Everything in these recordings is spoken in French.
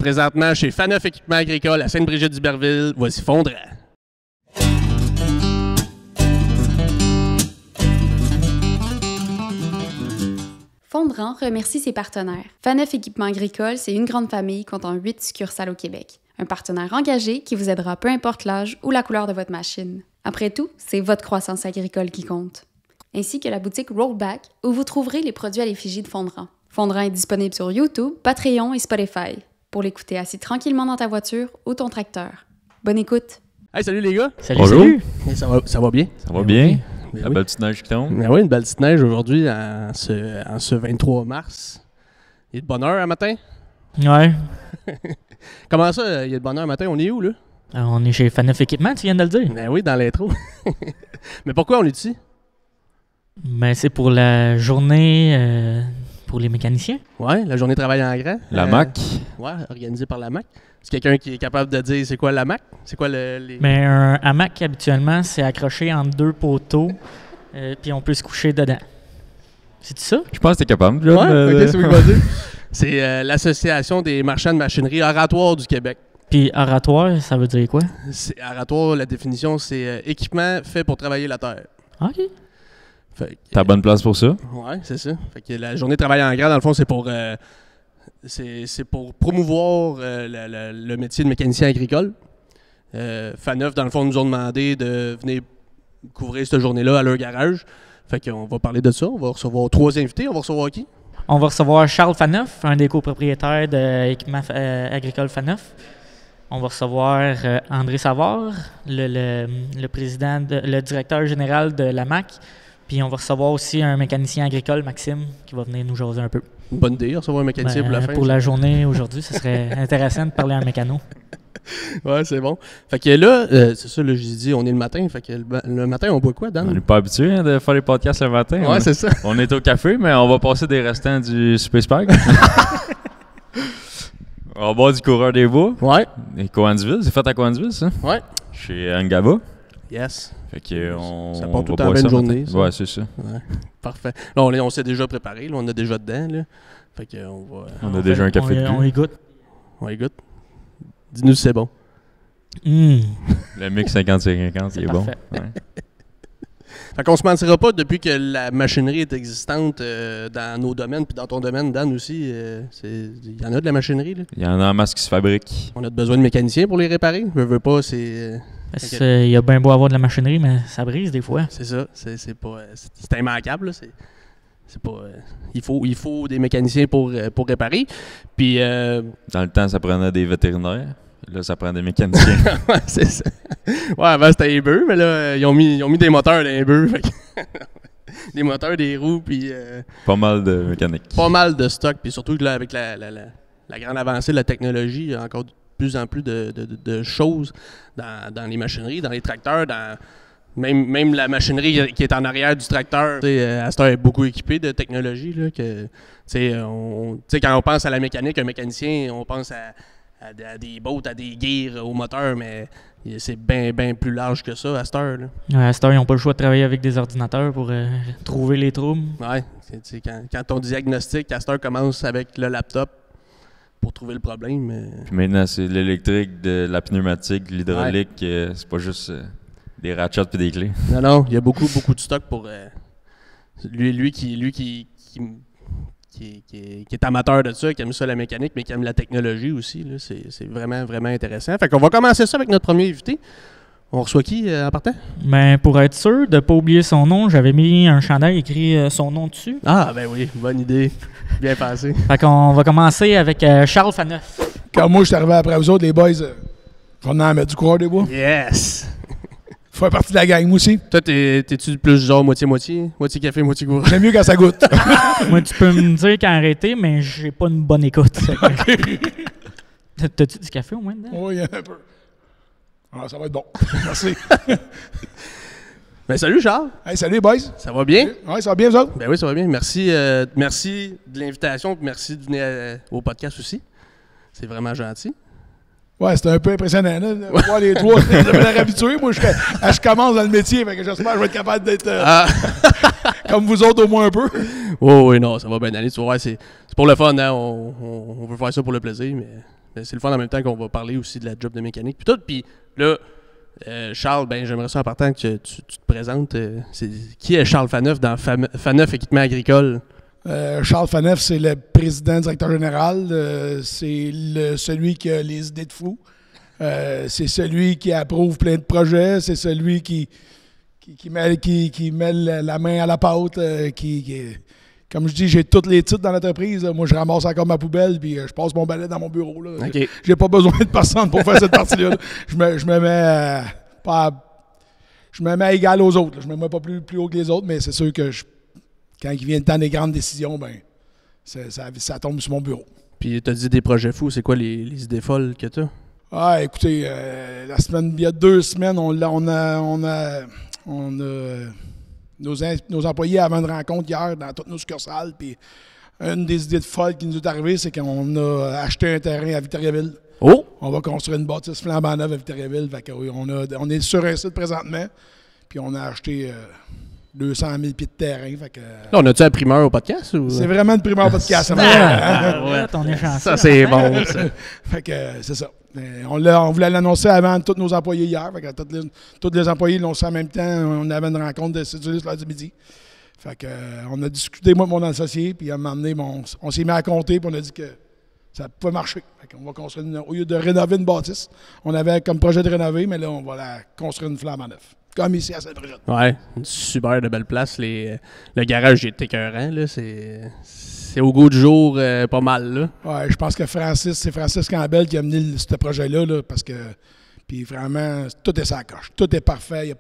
présentement chez Faneuf Équipement Agricole à Sainte-Brigitte-d'Iberville. Voici Fondrant. Fondrant remercie ses partenaires. Faneuf Équipement Agricole, c'est une grande famille comptant 8 succursales au Québec. Un partenaire engagé qui vous aidera peu importe l'âge ou la couleur de votre machine. Après tout, c'est votre croissance agricole qui compte. Ainsi que la boutique Rollback, où vous trouverez les produits à l'effigie de Fondrant. Fondrant est disponible sur YouTube, Patreon et Spotify, pour l'écouter assis tranquillement dans ta voiture ou ton tracteur. Bonne écoute! Hey, salut les gars! Salut, salut! Hey, ça va bien? Ça va bien? Ben La oui. belle petite neige qui tombe. Ben oui, une belle petite neige aujourd'hui en ce 23 mars. Il y a de bonne heure un matin? Ouais. Comment ça, il y a de bonne heure un matin? On est où, là? Alors, on est chez Faneuf Équipement, tu viens de le dire. Ben oui, dans l'intro. Mais pourquoi on est ici? Ben, c'est pour la journée pour les mécaniciens. Ouais, la journée travail en grand. La MAC. Ouais, organisée par la MAC. Est-ce quelqu'un qui est capable de dire c'est quoi la MAC? C'est quoi les... Mais un hamac, habituellement, c'est accroché entre deux poteaux, puis on peut se coucher dedans. C'est ça? Je pense que t'es capable. Là, Ouais, ok, c'est ce qu'il va dire. C'est l'Association des marchands de machinerie oratoire du Québec. Puis oratoire, ça veut dire quoi? C'est oratoire, la définition, c'est équipement fait pour travailler la terre. OK. Fait que, T'as bonne place pour ça. ouais, c'est ça. Fait que la journée travail en grand, dans le fond, c'est pour promouvoir le métier de mécanicien agricole. Faneuf, dans le fond, nous ont demandé de venir couvrir cette journée-là à leur garage. Fait qu'on va parler de ça. On va recevoir 3 invités. On va recevoir qui? On va recevoir Charles Faneuf, un des copropriétaires de Équipement Agricole Faneuf. On va recevoir André Savard, le président, le directeur général de la MAC. Puis on va recevoir aussi un mécanicien agricole, Maxime, qui va venir nous jaser un peu. Une bonne idée, recevoir un mécanicien pour la fin. Pour la journée aujourd'hui, ce serait intéressant de parler à un mécano. Ouais, c'est bon. Fait que là, c'est ça, là, j'ai dit, on est le matin. Fait que le matin, on boit quoi, Dan? On n'est pas habitué de faire les podcasts le matin. Ouais, c'est ça. On est au café, mais on va passer des restants du Space Park. On va boire du coureur des bois. Ouais. Et Coansville, c'est fait à Coansville, ça? Ouais. Chez Angava. Yes. Fait que Ça on part tout va le temps boire bien ça une journée, matin. ça. Ouais, c'est ça. Ouais. Parfait. Là, on s'est déjà préparé. Là, on a déjà dedans. Là. Fait que on va... On a déjà un café de On plus. y goûte. On y goûte. Dis-nous si c'est bon. Le mix 50-50, il est bon. parfait. Ouais. Fait qu'on se mentira pas, depuis que la machinerie est existante dans nos domaines, puis dans ton domaine, Dan, aussi, il y en a de la machinerie, là. Il y en a en masse qui se fabrique. On a besoin de mécaniciens pour les réparer. Veux pas, c'est... Il y a bien beau avoir de la machinerie, mais ça brise des fois. c'est ça. C'est pas... c'est immanquable, là. C'est pas... il faut des mécaniciens pour réparer. Puis... Dans le temps, ça prenait des vétérinaires. Là, ça prend des mécaniciens. ouais, c'est ça. Ouais, avant, c'était les bœufs, mais là, ils ont mis des moteurs dans les bœufs. Fait que des moteurs, des roues, puis... Pas mal de mécanique. pas mal de stock, puis surtout que là, avec la grande avancée de la technologie, il y a encore de plus en plus de choses dans les machineries, dans les tracteurs, même la machinerie qui est en arrière du tracteur. Astor est beaucoup équipé de technologie. Là, que, quand on pense à la mécanique, un mécanicien, on pense à des boats, à des gears au moteur, mais c'est bien plus large que ça à cette heure. À cette heure, ils n'ont pas le choix de travailler avec des ordinateurs pour trouver les troubles. Ouais, quand ton diagnostic à cette heure commence avec le laptop pour trouver le problème. Puis maintenant, c'est l'électrique, de la pneumatique, l'hydraulique. C'est pas juste des ratchets puis des clés. Non, il y a beaucoup de stock pour lui qui est amateur de ça, qui aime ça la mécanique, mais qui aime la technologie aussi. Là, c'est vraiment, vraiment intéressant. Fait qu'on va commencer ça avec notre premier invité. On reçoit qui en partant? Ben, pour être sûr de ne pas oublier son nom, j'avais mis un chandail écrit son nom dessus. Ah, ben oui, bonne idée. Bien passé. Fait qu'on va commencer avec Charles Faneuf. Quand moi, je suis arrivé après vous autres, les boys, on en met du coureur des bois. Yes! Faut faire partie de la gang, moi aussi. Toi, t'es-tu plus genre moitié-moitié? Moitié café, moitié courant? J'aime mieux quand ça goûte. Moi, tu peux me dire quand arrêter, mais j'ai pas une bonne écoute. T'as-tu du café au moins dedans? Oui, un peu. Ah, ça va être bon. Merci. Ben salut Charles! Hey, salut les boys. Ça va bien? Ouais, ça va bien, vous autres? Ben oui, ça va bien. Merci de l'invitation, puis merci de venir au podcast aussi. C'est vraiment gentil. Ouais, c'était un peu impressionnant, là, de voir les trois. Vous avez l'air habitué. Moi, je commence dans le métier, fait que j'espère que je vais être capable d'être comme vous autres au moins un peu. Oh oui, non, ça va bien aller. Tu vois, c'est pour le fun, hein? On veut faire ça pour le plaisir, mais c'est le fun en même temps qu'on va parler aussi de la job de mécanique. Puis tout. Puis là, Charles, j'aimerais ça en partant que tu te présentes. Qui est Charles Faneuf dans Faneuf Équipement Agricole? Charles Faneuf, c'est le président directeur général. C'est celui qui a les idées de fou. C'est celui qui approuve plein de projets. C'est celui qui met la main à la pâte. Comme je dis, j'ai tous les titres dans l'entreprise. Moi, je ramasse encore ma poubelle puis je passe mon balai dans mon bureau. Là. Okay. J'ai pas besoin de personne pour faire cette partie-là. Là. Je me mets à égal aux autres. Là. Je me mets pas plus haut que les autres, mais c'est sûr que quand il vient le temps des grandes décisions, ça tombe sur mon bureau. Puis tu as dit des projets fous. C'est quoi les idées folles que tu as? Ah, écoutez, il y a 2 semaines, nos employés avaient une rencontre hier dans toutes nos succursales. Puis une des idées de folles qui nous est arrivée, c'est qu'on a acheté un terrain à Victoriaville. Oh! On va construire une bâtisse flambant neuve à Victoriaville. Fait que, on est sur un site présentement. Puis on a acheté 200 000 pieds de terrain. Fait que, là, on a-tu un primeur au podcast? Ou... C'est vraiment une primeur podcast. On est chanceux. Ça, c'est bon. Ça. Fait que c'est ça. On voulait l'annoncer avant tous nos employés hier. Fait que tous les employés l'ont su en même temps. On avait une rencontre de cédulistes l'heure du midi. Fait que, on a discuté, moi et mon associé, puis à un moment donné, on s'est mis à compter, puis on a dit que ça pouvait marcher. Fait qu'on va construire au lieu de rénover une bâtisse, on avait comme projet de rénover, mais là, on va la construire une flamme en neuf. Comme ici à Saint-Brigitte. Ouais, une super de belle place. Le garage est écœurant, là. C'est au goût du jour pas mal, là. Ouais, je pense que c'est Francis Campbell qui a mené ce projet-là, là, parce que, puis vraiment, tout est sa coche. Tout est parfait.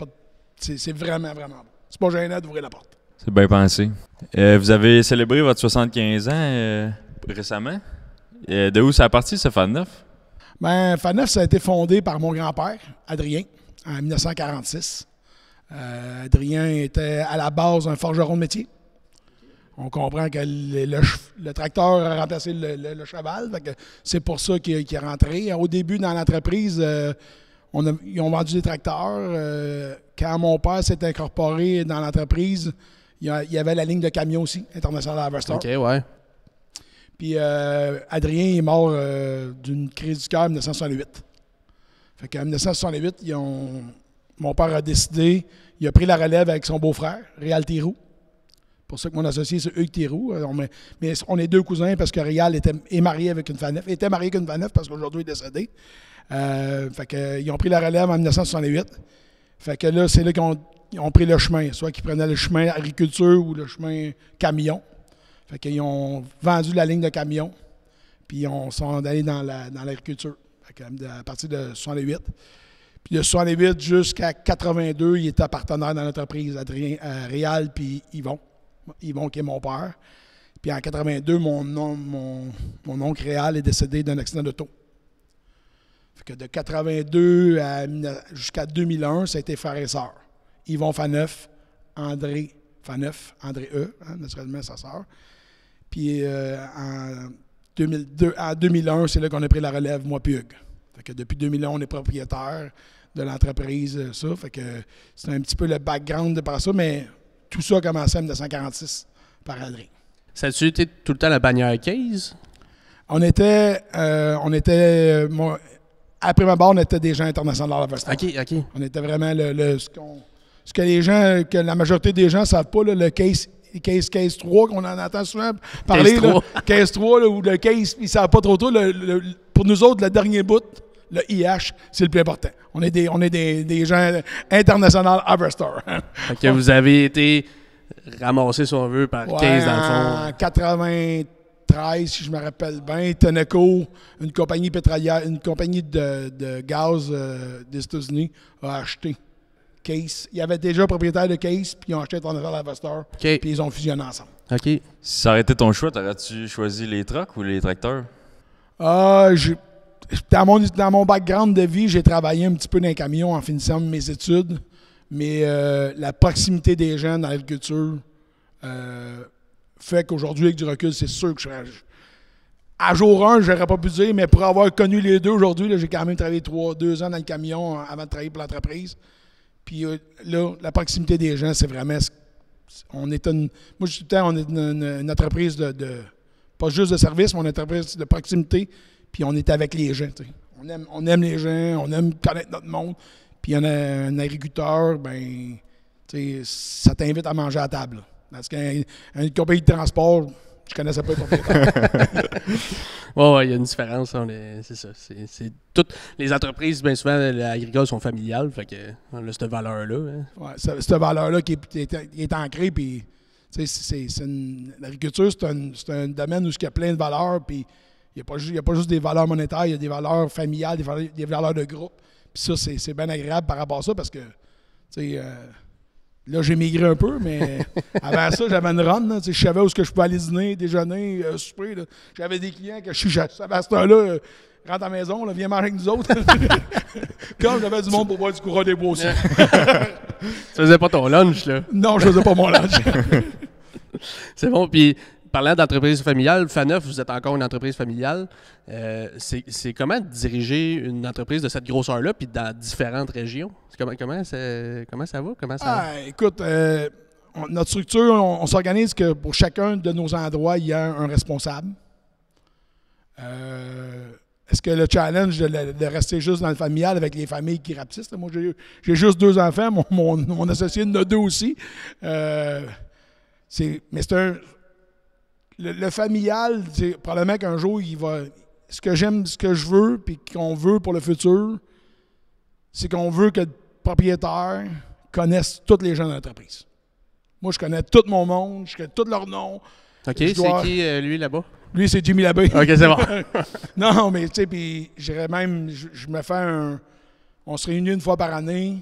C'est vraiment, vraiment bon. C'est pas gênant d'ouvrir la porte. C'est bien pensé. Vous avez célébré votre 75 ans récemment. De où ça a parti, ce Faneuf? Faneuf, ça a été fondé par mon grand-père, Adrien, en 1946. Adrien était à la base un forgeron de métier. On comprend que le tracteur a remplacé le cheval. C'est pour ça qu'il est rentré. Au début, dans l'entreprise, ils ont vendu des tracteurs. Quand mon père s'est incorporé dans l'entreprise, il y avait la ligne de camions aussi, International Harvester. OK, ouais. Puis Adrien est mort d'une crise du cœur en 1968. Fait qu'en 1968, mon père a décidé, il a pris la relève avec son beau-frère, Réal Thiroux. Pour ça que mon associé, c'est Hugues Thiroux. Mais on est 2 cousins parce que Réal était marié avec une Faneuf. Il était marié avec une Faneuf parce qu'aujourd'hui, il est décédé. Fait que, ils ont pris la relève en 1968. Fait que là, c'est là qu'ils ont pris le chemin. Soit qu'ils prenaient le chemin agriculture ou le chemin camion. Fait qu'ils ont vendu la ligne de camion. Puis ils sont allés dans l'agriculture. Fait que, à partir de 68. Puis de 68 jusqu'à 82, il était partenaire dans l'entreprise, Adrien, Réal puis Yvon. Yvon qui est mon père. Puis en 82, mon oncle Réal est décédé d'un accident d'auto. Fait que de 82 jusqu'à 2001, ça a été frère et sœur. Yvon Faneuf, André Faneuf, André E, naturellement sa sœur. Puis en 2001, c'est là qu'on a pris la relève, moi puis Hugues. Fait que depuis 2001, on est propriétaire de l'entreprise, ça. Fait que c'est un petit peu le background par ça, mais tout ça a commencé en 1946 par Adrien. Ça a-tu été tout le temps la bannière Case? Après ma barre, on était des gens internationaux à la OK. On était vraiment ce que les gens, que la majorité des gens ne savent pas, là, le case 3, qu'on en entend souvent parler. Case 3, là, ou le case, ils ne savent pas trop tôt. Pour nous autres, le dernier bout, le IH, c'est le plus important. On est des gens internationaux harvester. Fait que vous avez été ramassé, si on veut, par Case, dans le fond. En 93, si je me rappelle bien, Tenneco, une compagnie pétrolière, une compagnie de gaz des États-Unis, a acheté Case. Il y avait déjà un propriétaire de Case, puis ils ont acheté International Harvester, puis ils ont fusionné ensemble. OK. Si ça aurait été ton choix, t'aurais-tu choisi les trucks ou les tracteurs? Dans mon background de vie, j'ai travaillé un petit peu dans les camions en finissant mes études, mais la proximité des gens dans l'agriculture fait qu'aujourd'hui, avec du recul, c'est sûr que à jour 1, je n'aurais pas pu dire, mais pour avoir connu les deux aujourd'hui, là, j'ai quand même travaillé 2 ans dans le camion avant de travailler pour l'entreprise. Puis là, la proximité des gens, c'est vraiment... On est une entreprise de pas juste de service, mais on est une entreprise de proximité. puis on est avec les gens. T'sais. On aime les gens, on aime connaître notre monde. Puis il y en a un agriculteur, ben, ça t'invite à manger à table. Là. Parce qu'une compagnie de transport, je connaissais pas le propriétaire. Oui, il y a une différence. C'est ça. C'est toutes les entreprises, bien souvent, agricoles sont familiales. Fait que on a cette valeur-là. Hein. Oui, cette valeur-là qui est ancrée. Puis, l'agriculture, c'est un domaine où il y a plein de valeurs. Puis, il n'y a pas juste des valeurs monétaires, il y a des valeurs familiales, des valeurs de groupe. Puis ça, c'est bien agréable par rapport à ça parce que, là, j'ai migré un peu, mais avant ça, j'avais une run. Là, je savais où je pouvais aller dîner, déjeuner, souper. Là. J'avais des clients que je savais à cette heure-là, rentre à la maison, là, viens manger avec nous autres. Comme j'avais du monde pour boire du courant des bois aussi. Tu faisais pas ton lunch, là? Non, je faisais pas mon lunch. C'est bon. Puis, parlant d'entreprise familiale, Faneuf, vous êtes encore une entreprise familiale. C'est comment diriger une entreprise de cette grosseur-là puis dans différentes régions? Comment ça va? Écoute, notre structure, on s'organise que pour chacun de nos endroits, il y a un responsable. Est-ce que le challenge de rester juste dans le familial avec les familles qui rapetissent? Moi, j'ai juste 2 enfants. Mon associé en a 2 aussi. Mais c'est un... Le familial, c'est probablement qu'un jour, il va. Ce que j'aime, ce que je veux, puis qu'on veut pour le futur, c'est qu'on veut que le propriétaire connaisse tous les gens de l'entreprise. Moi, je connais tout mon monde, je connais tous leurs noms. OK, c'est qui, lui, là-bas? Lui, c'est Jimmy Labbé. OK, c'est bon. Non, mais tu sais, puis j'irais même, je me fais on se réunit une fois par année,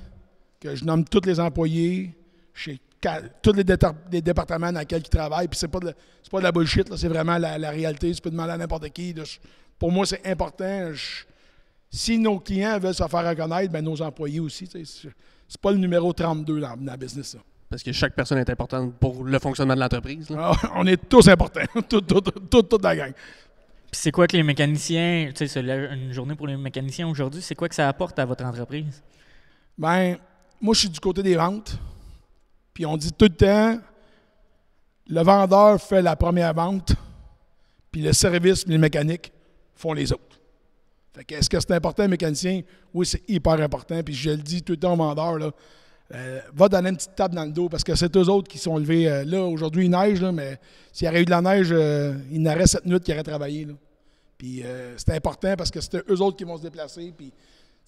que je nomme tous les employés chez tous les départements dans lesquels ils travaillent, puis c'est pas de la bullshit, là, c'est vraiment la réalité. Tu peux demander à n'importe qui. Pour moi, c'est important. Si nos clients veulent se faire reconnaître, ben nos employés aussi. C'est pas le numéro 32 dans la business. Là. Parce que chaque personne est importante pour le fonctionnement de l'entreprise. Là. On est tous importants, toute la gang. Puis c'est quoi que les mécaniciens, tu sais, c'est une journée pour les mécaniciens aujourd'hui, c'est quoi que ça apporte à votre entreprise? Ben, moi, je suis du côté des ventes. Puis on dit tout le temps, le vendeur fait la première vente, puis le service et les mécaniques font les autres. Fait que est-ce que c'est important, un mécanicien? Oui, c'est hyper important. Puis je le dis tout le temps au vendeur, là, va donner une petite tape dans le dos, parce que c'est eux autres qui sont levés. Là, aujourd'hui, il neige, là, mais s'il y avait eu de la neige, il n'aurait cette nuit qui aurait travaillé. Là. Puis c'est important parce que c'est eux autres qui vont se déplacer. Puis,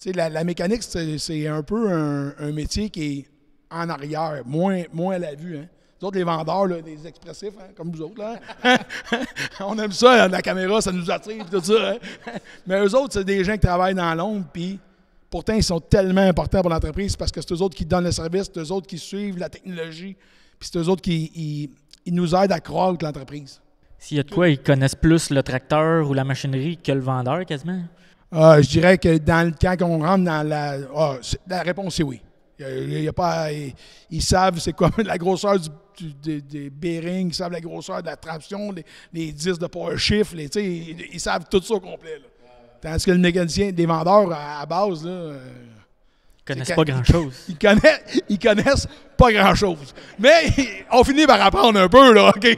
tu sais, la mécanique, c'est un peu un métier qui est en arrière, moins à la vue. Hein. Nous autres, les vendeurs, là, des expressifs, hein, comme vous autres, là, on aime ça, la caméra, ça nous attire, tout ça. Hein. Mais eux autres, c'est des gens qui travaillent dans l'ombre, puis pourtant, ils sont tellement importants pour l'entreprise parce que c'est eux autres qui donnent le service, c'est eux autres qui suivent la technologie, puis c'est eux autres qui nous aident à croître l'entreprise. S'il y a de quoi, ils connaissent plus le tracteur ou la machinerie que le vendeur, quasiment? Je dirais que quand on rentre dans la réponse, c'est oui. Ils savent c'est quoi la grosseur des bearings, ils savent la grosseur de la traction, les disques de power shift, ils savent tout ça au complet. Là. Tandis que le mécanicien, les vendeurs à base, là, ils connaissent pas grand-chose. Ils connaissent pas grand-chose. Mais on finit par apprendre un peu, là, OK?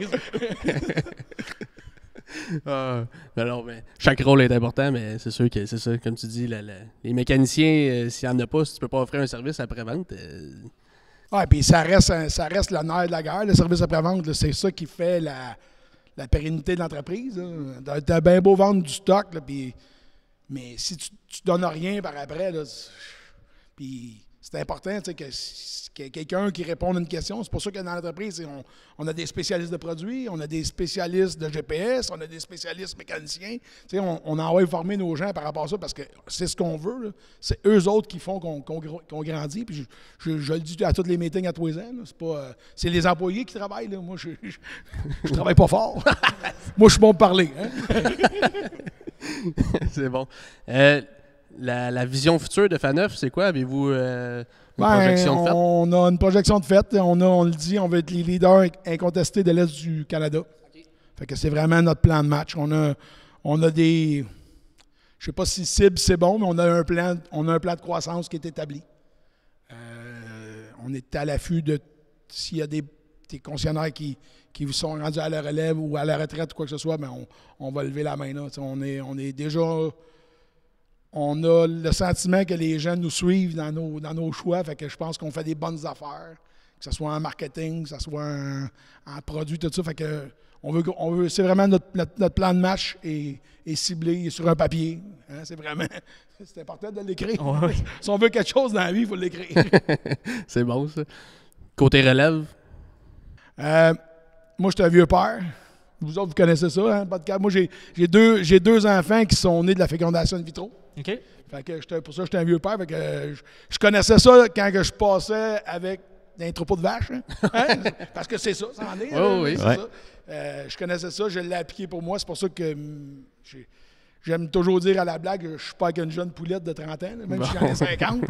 Mais chaque rôle est important, mais c'est sûr que c'est ça, comme tu dis, les mécaniciens, s'il n'y en a pas, si tu peux pas offrir un service après-vente. Oui, puis ça reste le nerf de la guerre, le service après-vente. Là, c'est ça qui fait la pérennité de l'entreprise. T'as bien beau vendre du stock, là, mais si tu donnes rien par après, là, puis c'est important qu'il y ait quelqu'un qui réponde à une question. C'est pour ça que dans l'entreprise, on a des spécialistes de produits, on a des spécialistes de GPS, on a des spécialistes mécaniciens. On envoie former nos gens par rapport à ça parce que c'est ce qu'on veut. Là. C'est eux autres qui font qu'on grandit. Puis je le dis à tous les meetings à tous les ans. C'est les employés qui travaillent. Là. Moi, je travaille pas fort. Moi, je suis bon pour parler. Hein? C'est bon. La vision future de Faneuf, c'est quoi? Avez-vous une projection de fait? On a une projection de fait. On le dit, on veut être les leaders incontestés de l'Est du Canada. Okay. Fait que c'est vraiment notre plan de match. On a des... Je sais pas si cible c'est bon, mais on a un plan de croissance qui est établi. On est à l'affût de s'il y a des concessionnaires qui qui sont rendus à la relève ou à la retraite ou quoi que ce soit, ben on va lever la main. Là. On est déjà... On a le sentiment que les gens nous suivent dans nos choix. Fait que je pense qu'on fait des bonnes affaires, que ce soit en marketing, que ce soit en produit, tout ça. Fait que on veut c'est vraiment notre plan de match est ciblé sur un papier. Hein? C'est important de l'écrire. Ouais. Si on veut quelque chose dans la vie, il faut l'écrire. C'est bon, ça. Côté relève? Moi, je suis un vieux père. Vous autres, vous connaissez ça, hein, le podcast. Moi, j'ai deux enfants qui sont nés de la fécondation in vitro. OK. Fait que pour ça, j'étais un vieux père. Fait que je connaissais ça quand que je passais avec un troupeau de vaches. Hein? Parce que c'est ça, ça en est. Oh, oui. C'est ça. Je connaissais ça, je l'ai appliqué pour moi. C'est pour ça que j'aime toujours dire à la blague, je suis pas avec une jeune poulette de 30 ans, là, même si j'en ai 50.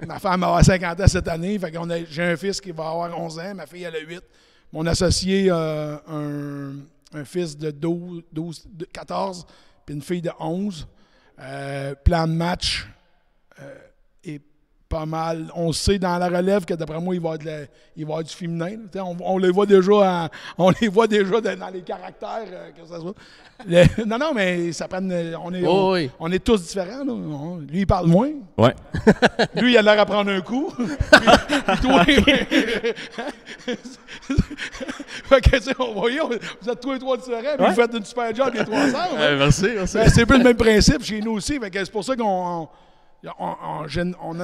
Ma femme va avoir 50 ans cette année. Fait qu'on j'ai un fils qui va avoir 11 ans, ma fille elle a 8. Mon associé a un fils de 14, puis une fille de 11. Plan de match est pas mal. On sait dans la relève que d'après moi, il va y avoir du féminin. On les voit déjà dans les caractères, que ça soit. Non, mais ça prend. On est tous différents. Là. Lui, il parle moins. Ouais. Lui, il a l'air à prendre un coup. Puis toi, fait que, tu sais, vous êtes tous les trois différents, puis vous faites une super job, les trois ensemble. Merci. C'est un peu le même principe chez nous aussi. Fait que c'est pour ça qu'on a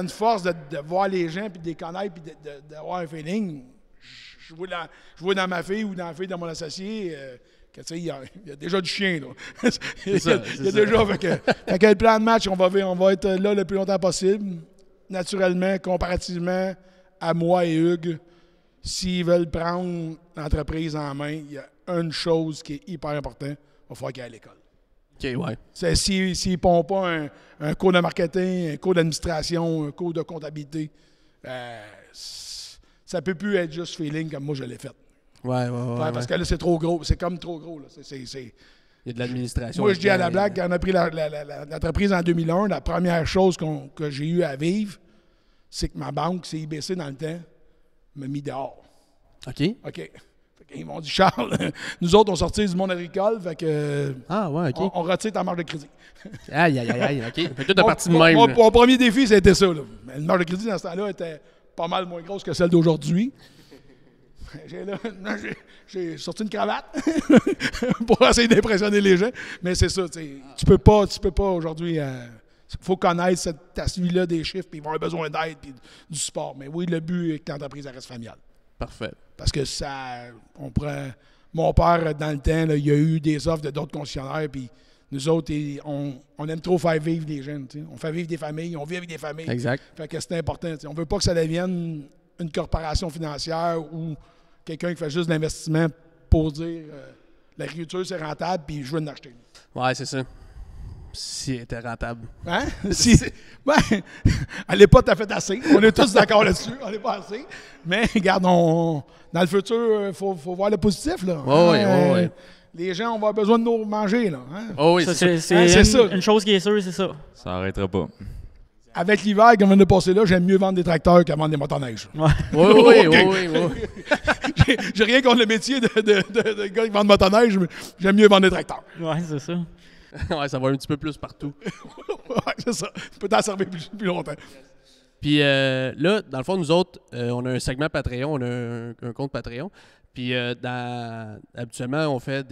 une force de voir les gens, puis de les connaître, puis d'avoir un feeling. Je vois dans ma fille ou dans la fille de mon associé que, tu sais, il y a déjà du chien, là. Il y a déjà. Fait que le plan de match, on va être là le plus longtemps possible. Naturellement, comparativement à moi et Hugues, s'ils veulent prendre l'entreprise en main, il y a une chose qui est hyper importante, il va falloir qu'ils aillent à l'école. OK, ouais. S'ils ne pondent pas un cours de marketing, un cours d'administration, un cours de comptabilité, ça ne peut plus être juste feeling comme moi je l'ai fait. Ouais. Parce que là, c'est trop gros. C'est comme trop gros. Là. Il y a de l'administration. Moi, je dis à la blague, quand on a pris l'entreprise en 2001, la première chose que j'ai eu à vivre, c'est que ma banque, CIBC dans le temps, m'a mis dehors. OK. Ils m'ont dit, Charles, nous autres, on sortit du monde agricole, fait que OK. on retire ta marge de crédit. Aïe, OK. Fait que tout est parti de même. Mon premier défi, c'était ça. Là. Mais la marge de crédit, dans ce temps-là, était pas mal moins grosse que celle d'aujourd'hui. J'ai sorti une cravate pour essayer d'impressionner les gens. Mais c'est ça, tu peux pas aujourd'hui... Il faut connaître cette aspect-là des chiffres, puis ils vont avoir besoin d'aide, puis du support. Mais oui, le but est que l'entreprise reste familiale. Parfait. Parce que mon père, dans le temps, là, il y a eu des offres de d'autres concessionnaires, puis nous autres, on aime trop faire vivre les jeunes. T'sais. On fait vivre des familles, on vit avec des familles. Exact. Fait que c'est important. T'sais. On veut pas que ça devienne une corporation financière ou quelqu'un qui fait juste de l'investissement pour dire l'agriculture, c'est rentable, puis je veux en acheter. Ouais, c'est ça. Si elle était rentable. Hein? Elle n'est pas tout à fait assez. On est tous d'accord là-dessus. On n'est pas assez. Mais regarde, dans le futur, il faut voir le positif. Là. Oui. Les gens, on va avoir besoin de nous manger. Là, hein? Oh oui, c'est une chose qui est sûre, c'est ça. Ça n'arrêtera pas. Avec l'hiver, comme on vient de passer là, j'aime mieux vendre des tracteurs que vendre des motoneiges. Oui. J'ai rien contre le métier de gars qui vendent motoneiges, mais j'aime mieux vendre des tracteurs. Oui, c'est ça. Ouais, ça va un petit peu plus partout. Ouais, c'est ça. Tu peux t'en servir plus longtemps. Puis là, dans le fond, nous autres, on a un segment Patreon, on a un compte Patreon. Puis habituellement, on fait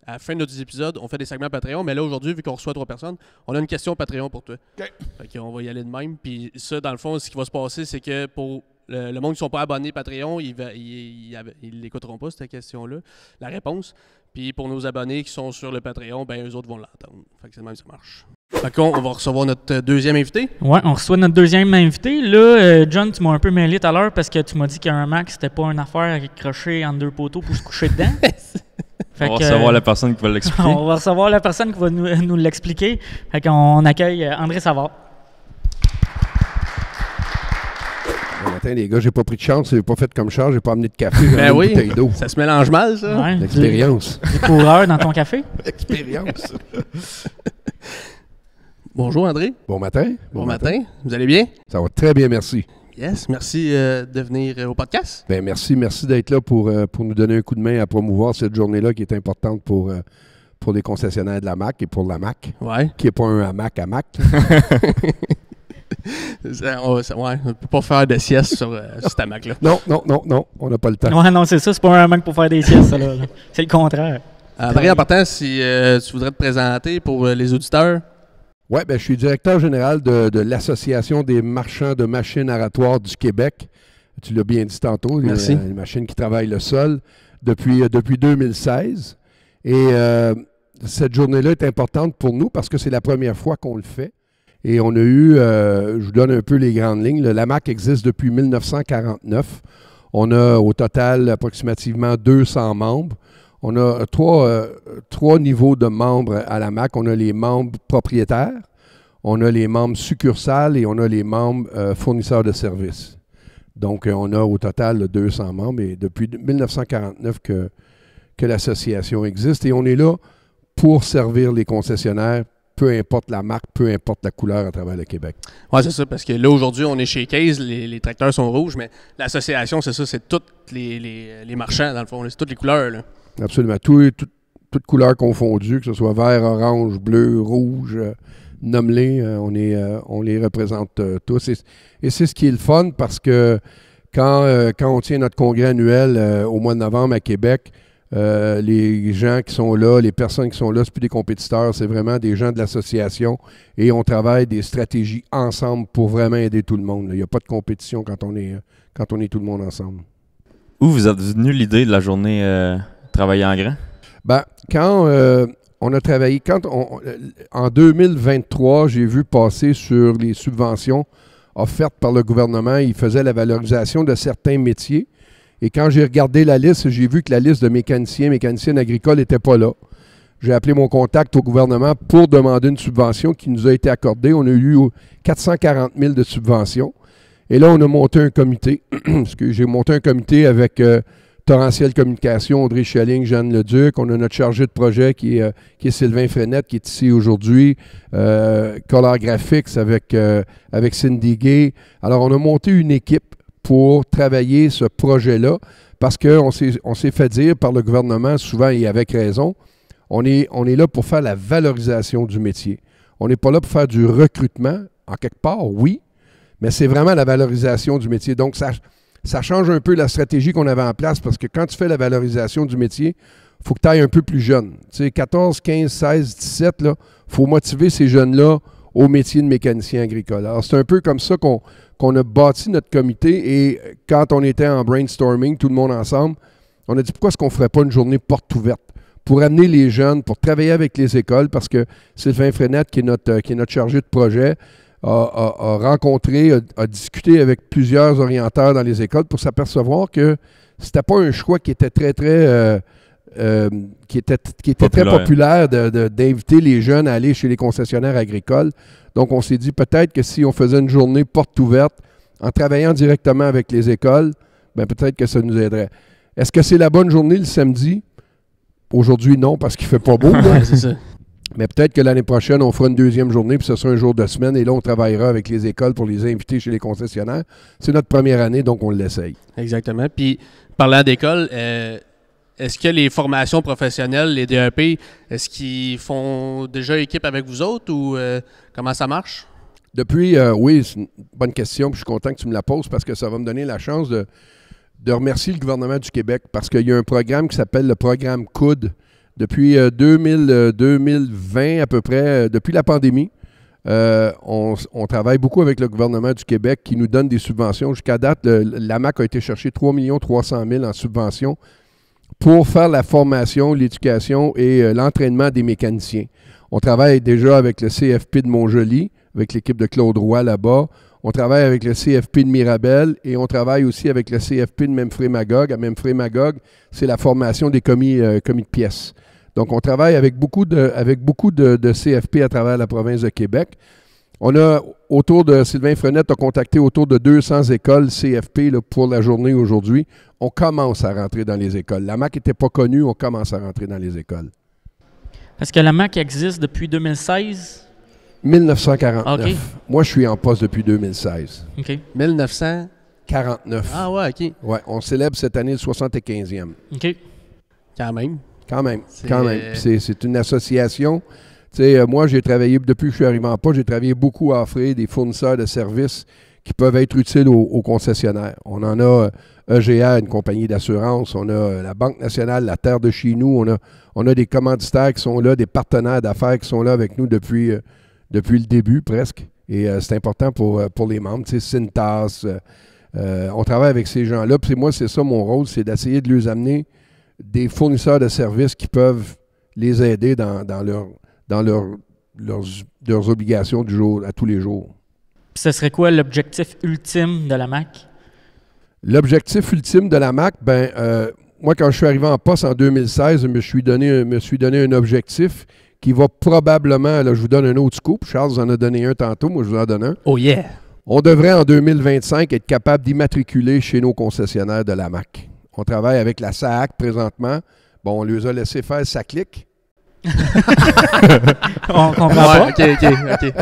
à la fin de nos épisodes, on fait des segments Patreon. Mais là, aujourd'hui, vu qu'on reçoit 3 personnes, on a une question Patreon pour toi. OK. Fait qu'on va y aller de même. Puis ça, dans le fond, ce qui va se passer, c'est que pour le monde qui ne sont pas abonnés Patreon, ils l'écouteront pas, cette question-là, la réponse. Puis pour nos abonnés qui sont sur le Patreon, ben eux autres vont l'entendre. Fait que c'est le même, ça marche. Fait qu'on va recevoir notre deuxième invité. Ouais, on reçoit notre deuxième invité. Là, John, tu m'as un peu mêlé tout à l'heure parce que tu m'as dit qu'un Mac, c'était pas une affaire à accrocher entre 2 poteaux pour se coucher dedans. On va recevoir la personne qui va l'expliquer. On va recevoir la personne qui va nous l'expliquer. Fait qu'on accueille André Savard. Bon matin, les gars, j'ai pas pris de chance, j'ai pas fait comme Charles, j'ai pas amené de café, j'ai amené une bouteille d'eau. Ça se mélange mal, ça. Ouais, L'expérience. Du coureur dans ton café. Expérience. Bonjour, André. Bon matin. Bon matin. Vous allez bien? Ça va très bien, merci. Yes, merci de venir au podcast. Ben merci d'être là pour nous donner un coup de main à promouvoir cette journée-là qui est importante pour les concessionnaires de la MAC et pour la MAC, qui n'est pas un hamac à MAC. On ne peut pas faire de sieste sur cette hamac-là. Non, on n'a pas le temps. Ouais, non, c'est ça, c'est pas un hamac pour faire des siestes, ça, là. C'est le contraire. André, en partant, si tu voudrais te présenter pour les auditeurs. Oui, je suis directeur général de l'Association des marchands de machines aratoires du Québec. Tu l'as bien dit tantôt, merci. Les machines qui travaillent le sol depuis 2016. Et cette journée-là est importante pour nous parce que c'est la première fois qu'on le fait. Et on a eu, je vous donne un peu les grandes lignes, la MAC existe depuis 1949. On a au total approximativement 200 membres. On a trois niveaux de membres à la MAC. On a les membres propriétaires, on a les membres succursales et on a les membres fournisseurs de services. Donc, on a au total 200 membres et depuis 1949 que l'association existe. Et on est là pour servir les concessionnaires, peu importe la marque, peu importe la couleur à travers le Québec. Oui, c'est ça, parce que là, aujourd'hui, on est chez Case, les tracteurs sont rouges, mais l'association, c'est ça, c'est tous les marchands, dans le fond, c'est toutes les couleurs, là. Absolument. Toutes couleurs confondues, que ce soit vert, orange, bleu, rouge, nomme-les, on les représente tous. Et c'est ce qui est le fun parce que quand on tient notre congrès annuel au mois de novembre à Québec, les gens qui sont là, les personnes qui sont là, c'est plus des compétiteurs, c'est vraiment des gens de l'association et on travaille des stratégies ensemble pour vraiment aider tout le monde. Il n'y a pas de compétition quand on est tout le monde ensemble. Où vous êtes venu l'idée de la journée Travailler en grand? Quand on a travaillé, en 2023, j'ai vu passer sur les subventions offertes par le gouvernement, il faisait la valorisation de certains métiers. Et quand j'ai regardé la liste, j'ai vu que la liste de mécaniciennes agricoles n'était pas là. J'ai appelé mon contact au gouvernement pour demander une subvention qui nous a été accordée. On a eu 440 000 de subventions. Et là, on a monté un comité. J'ai monté un comité avec Torrentiel Communication, Audrey Schelling, Jeanne Leduc. On a notre chargé de projet qui est Sylvain Frenette, qui est ici aujourd'hui. Color Graphics avec Cindy Gay. Alors, on a monté une équipe pour travailler ce projet-là parce qu'on s'est fait dire par le gouvernement, souvent et avec raison, on est là pour faire la valorisation du métier. On n'est pas là pour faire du recrutement, en quelque part, oui, mais c'est vraiment la valorisation du métier. Donc, ça change un peu la stratégie qu'on avait en place parce que quand tu fais la valorisation du métier, il faut que tu ailles un peu plus jeune. Tu sais, 14, 15, 16, 17, il faut motiver ces jeunes-là au métier de mécanicien agricole. Alors, c'est un peu comme ça qu'on a bâti notre comité et quand on était en brainstorming, tout le monde ensemble, on a dit pourquoi est-ce qu'on ne ferait pas une journée porte ouverte pour amener les jeunes, pour travailler avec les écoles parce que Sylvain Frenette, qui est notre chargé de projet, a rencontré, a discuté avec plusieurs orienteurs dans les écoles pour s'apercevoir que c'était pas un choix qui était très très populaire d'inviter les jeunes à aller chez les concessionnaires agricoles. Donc, on s'est dit peut-être que si on faisait une journée porte ouverte en travaillant directement avec les écoles, peut-être que ça nous aiderait. Est-ce que c'est la bonne journée le samedi? Aujourd'hui, non, parce qu'il ne fait pas beau. C'est ça. Mais peut-être que l'année prochaine, on fera une deuxième journée, puis ce sera un jour de semaine, et là, on travaillera avec les écoles pour les inviter chez les concessionnaires. C'est notre première année, donc on l'essaye. Exactement. Puis, parlant d'école, est-ce que les formations professionnelles, les DEP, est-ce qu'ils font déjà équipe avec vous autres ou comment ça marche? Oui, c'est une bonne question, puis je suis content que tu me la poses parce que ça va me donner la chance de remercier le gouvernement du Québec parce qu'il y a un programme qui s'appelle le programme COUD. Depuis 2020 à peu près, depuis la pandémie, on travaille beaucoup avec le gouvernement du Québec qui nous donne des subventions. Jusqu'à date, la MAC a été chercher 3 300 000 en subventions pour faire la formation, l'éducation et l'entraînement des mécaniciens. On travaille déjà avec le CFP de Montjoly, avec l'équipe de Claude Roy là-bas. On travaille avec le CFP de Mirabel et on travaille aussi avec le CFP de Memphrey-Magog. À Memphrey-Magog, c'est la formation des commis de pièces. Donc, on travaille avec beaucoup de CFP à travers la province de Québec. On a, Sylvain Frenette a contacté autour de 200 écoles CFP pour la journée aujourd'hui. On commence à rentrer dans les écoles. La MAC n'était pas connue, on commence à rentrer dans les écoles. Parce que la MAC existe depuis 2016? 1949. OK. Moi, je suis en poste depuis 2016. OK. 1900. 49. Ah ouais, OK. Ouais, on célèbre cette année le 75e. OK. Quand même. Quand même, C'est- quand même. C'est une association. Tu sais, moi, j'ai travaillé, depuis que je suis arrivé en poste, j'ai travaillé beaucoup à offrir des fournisseurs de services qui peuvent être utiles aux concessionnaires. On en a EGA, une compagnie d'assurance. On a la Banque nationale, la Terre de chez nous. On a des commanditaires qui sont là, des partenaires d'affaires qui sont là avec nous depuis le début presque. Et c'est important pour les membres. Tu sais, Cintas, on travaille avec ces gens-là. Puis moi, c'est ça mon rôle, c'est d'essayer de leur amener des fournisseurs de services qui peuvent les aider dans leurs obligations du jour, à tous les jours. Puis ce serait quoi l'objectif ultime de la MAC? L'objectif ultime de la MAC, moi, quand je suis arrivé en poste en 2016, je me suis donné un objectif qui va probablement, là, je vous donne un autre scoop. Charles vous en a donné un tantôt, moi je vous en donne un. Oh yeah! On devrait en 2025 être capable d'immatriculer chez nos concessionnaires de la MAC. On travaille avec la SAAC présentement. Bon, on les a laissé faire ça clique. On comprend pas. OK.